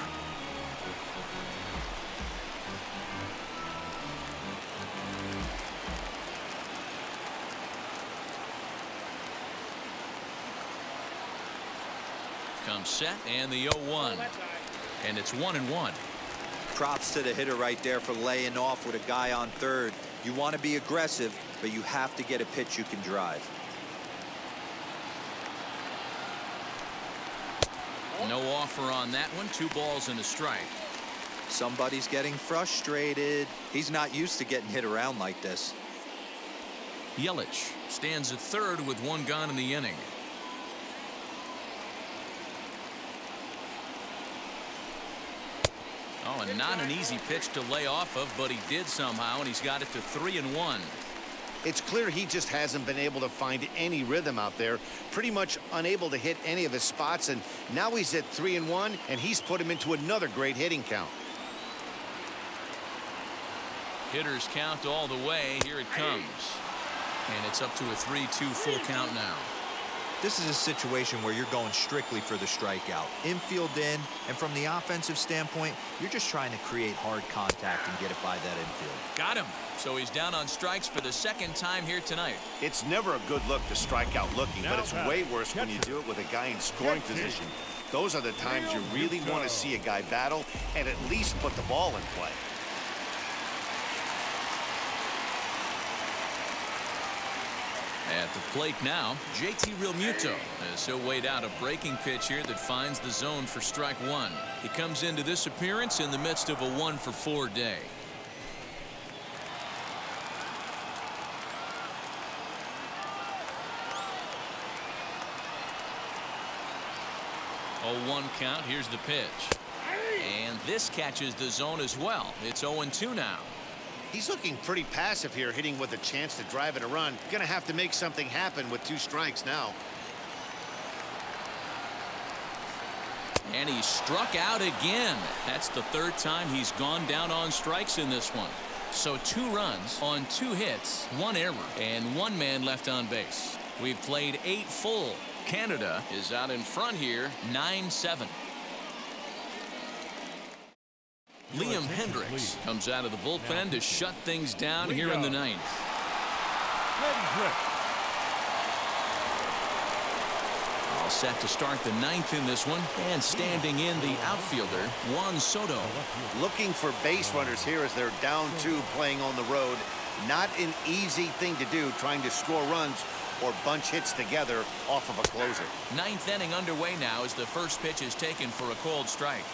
Comes set and the 0-1. And it's 1-1. Props to the hitter right there for laying off with a guy on third. You want to be aggressive, but you have to get a pitch you can drive. No offer on that one. 2 balls and a strike. Somebody's getting frustrated. He's not used to getting hit around like this. Yelich stands at third with 1 gone in the inning. Oh, and not an easy pitch to lay off of, but he did somehow, and he's got it to 3-1. It's clear he just hasn't been able to find any rhythm out there. Pretty much unable to hit any of his spots, and now he's at 3-1, and he's put him into another great hitting count. Hitters count all the way. Here it comes. And it's up to a 3-2 full count now. This is a situation where you're going strictly for the strikeout. Infield in, and from the offensive standpoint, you're just trying to create hard contact and get it by that infield. Got him. So he's down on strikes for the 2nd time here tonight. It's never a good look to strike out looking, but it's way worse when you do it with a guy in scoring position. Those are the times you really want to see a guy battle and at least put the ball in play. At the plate now, JT Realmuto, as he'll wait out a breaking pitch here that finds the zone for strike 1. He comes into this appearance in the midst of a 1-for-4 day. Oh, 1 count. Here's the pitch. And this catches the zone as well. It's 0-2 now. He's looking pretty passive here, hitting with a chance to drive in a run. Gonna have to make something happen with 2 strikes now. And he struck out again. That's the third time he's gone down on strikes in this one. So 2 runs on 2 hits, 1 error, and 1 man left on base. We've played 8 full. Canada is out in front here, 9-7. Liam Hendricks comes out of the bullpen to shut things down here in the 9th. All set to start the 9th in this one, and standing in the outfielder, Juan Soto. Looking for base runners here as they're down 2 playing on the road. Not an easy thing to do, trying to score runs or bunch hits together off of a closer. 9th inning underway now as the first pitch is taken for a called strike.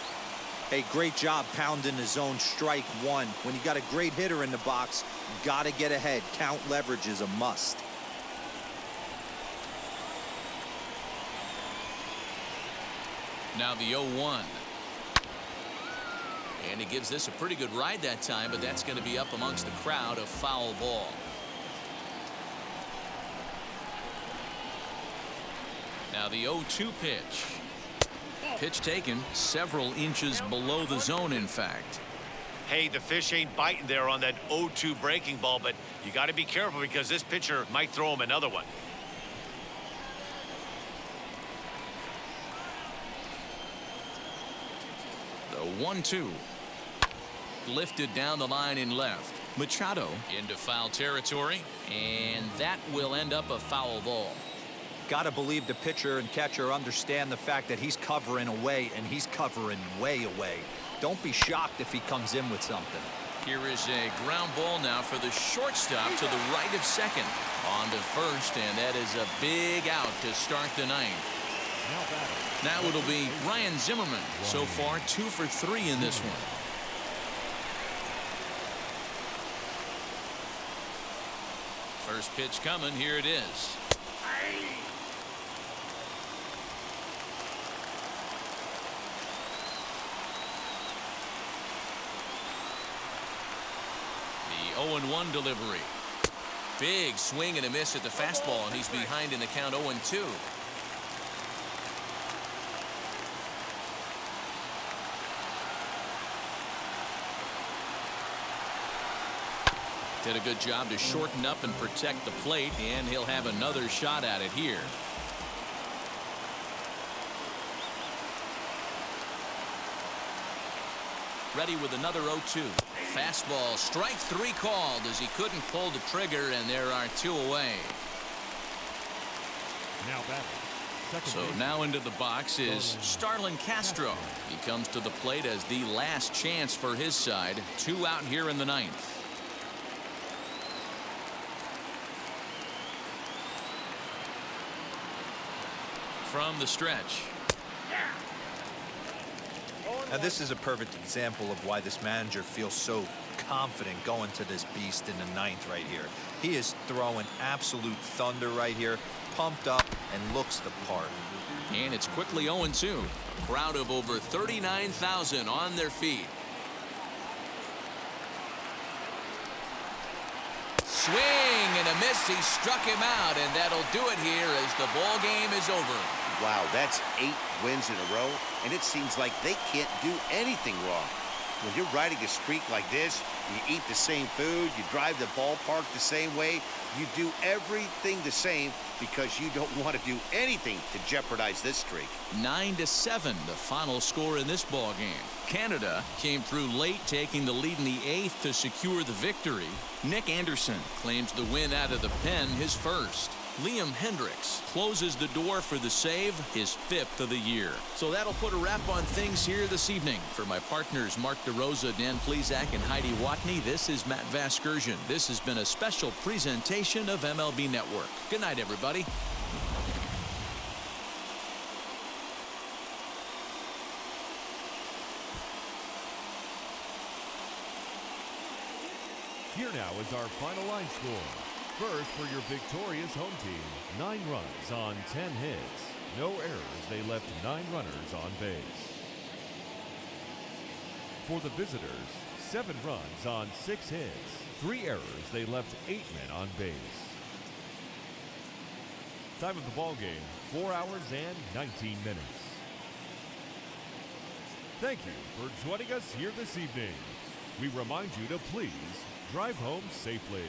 Hey, great job pounding his zone strike 1. When you got a great hitter in the box, got to get ahead. Count leverage is a must. Now the 0-1. And he gives this a pretty good ride that time, but that's going to be up amongst the crowd, a foul ball. Now the 0-2 pitch. Pitch taken several inches below the zone, in fact. Hey, the fish ain't biting there on that 0-2 breaking ball, but you got to be careful because this pitcher might throw him another one. The 1-2. Lifted down the line in left. Machado into foul territory, and that will end up a foul ball. Got to believe the pitcher and catcher understand the fact that he's covering away, and he's covering way away. Don't be shocked if he comes in with something. Here is a ground ball now for the shortstop to the right of second. On to first, and that is a big out to start the 9th. Now it'll be Ryan Zimmerman. So far 2 for 3 in this one. First pitch coming. Here it is. The 0-1 delivery. Big swing and a miss at the fastball, and he's behind in the count 0-2. Did a good job to shorten up and protect the plate, and he'll have another shot at it here. Ready with another 0-2. Fastball, strike 3 called as he couldn't pull the trigger, and there are 2 away. Now batting. So now into the box is Starlin Castro. He comes to the plate as the last chance for his side. 2 out here in the 9th. From the stretch. Now this is a perfect example of why this manager feels so confident going to this beast in the 9th right here. He is throwing absolute thunder right here, pumped up and looks the part. And it's quickly 0-2. A crowd of over 39,000 on their feet. Swing and a miss. He struck him out, and that'll do it here as the ball game is over. Wow, that's 8 wins in a row, and it seems like they can't do anything wrong. When you're riding a streak like this, you eat the same food, you drive the ballpark the same way, you do everything the same because you don't want to do anything to jeopardize this streak. 9-7, the final score in this ball game. Canada came through late, taking the lead in the 8th to secure the victory. Nick Anderson claims the win out of the pen, his first. Liam Hendricks closes the door for the save, his 5th of the year. So that'll put a wrap on things here this evening. For my partners Mark DeRosa, Dan Plesac, and Heidi Watney, this is Matt Vasgersian. This has been a special presentation of MLB Network. Good night, everybody. Here now is our final line score. First, for your victorious home team, 9 runs on 10 hits. No errors, they left 9 runners on base. For the visitors, 7 runs on 6 hits. 3 errors, they left 8 men on base. Time of the ball game, 4 hours and 19 minutes. Thank you for joining us here this evening. We remind you to please drive home safely.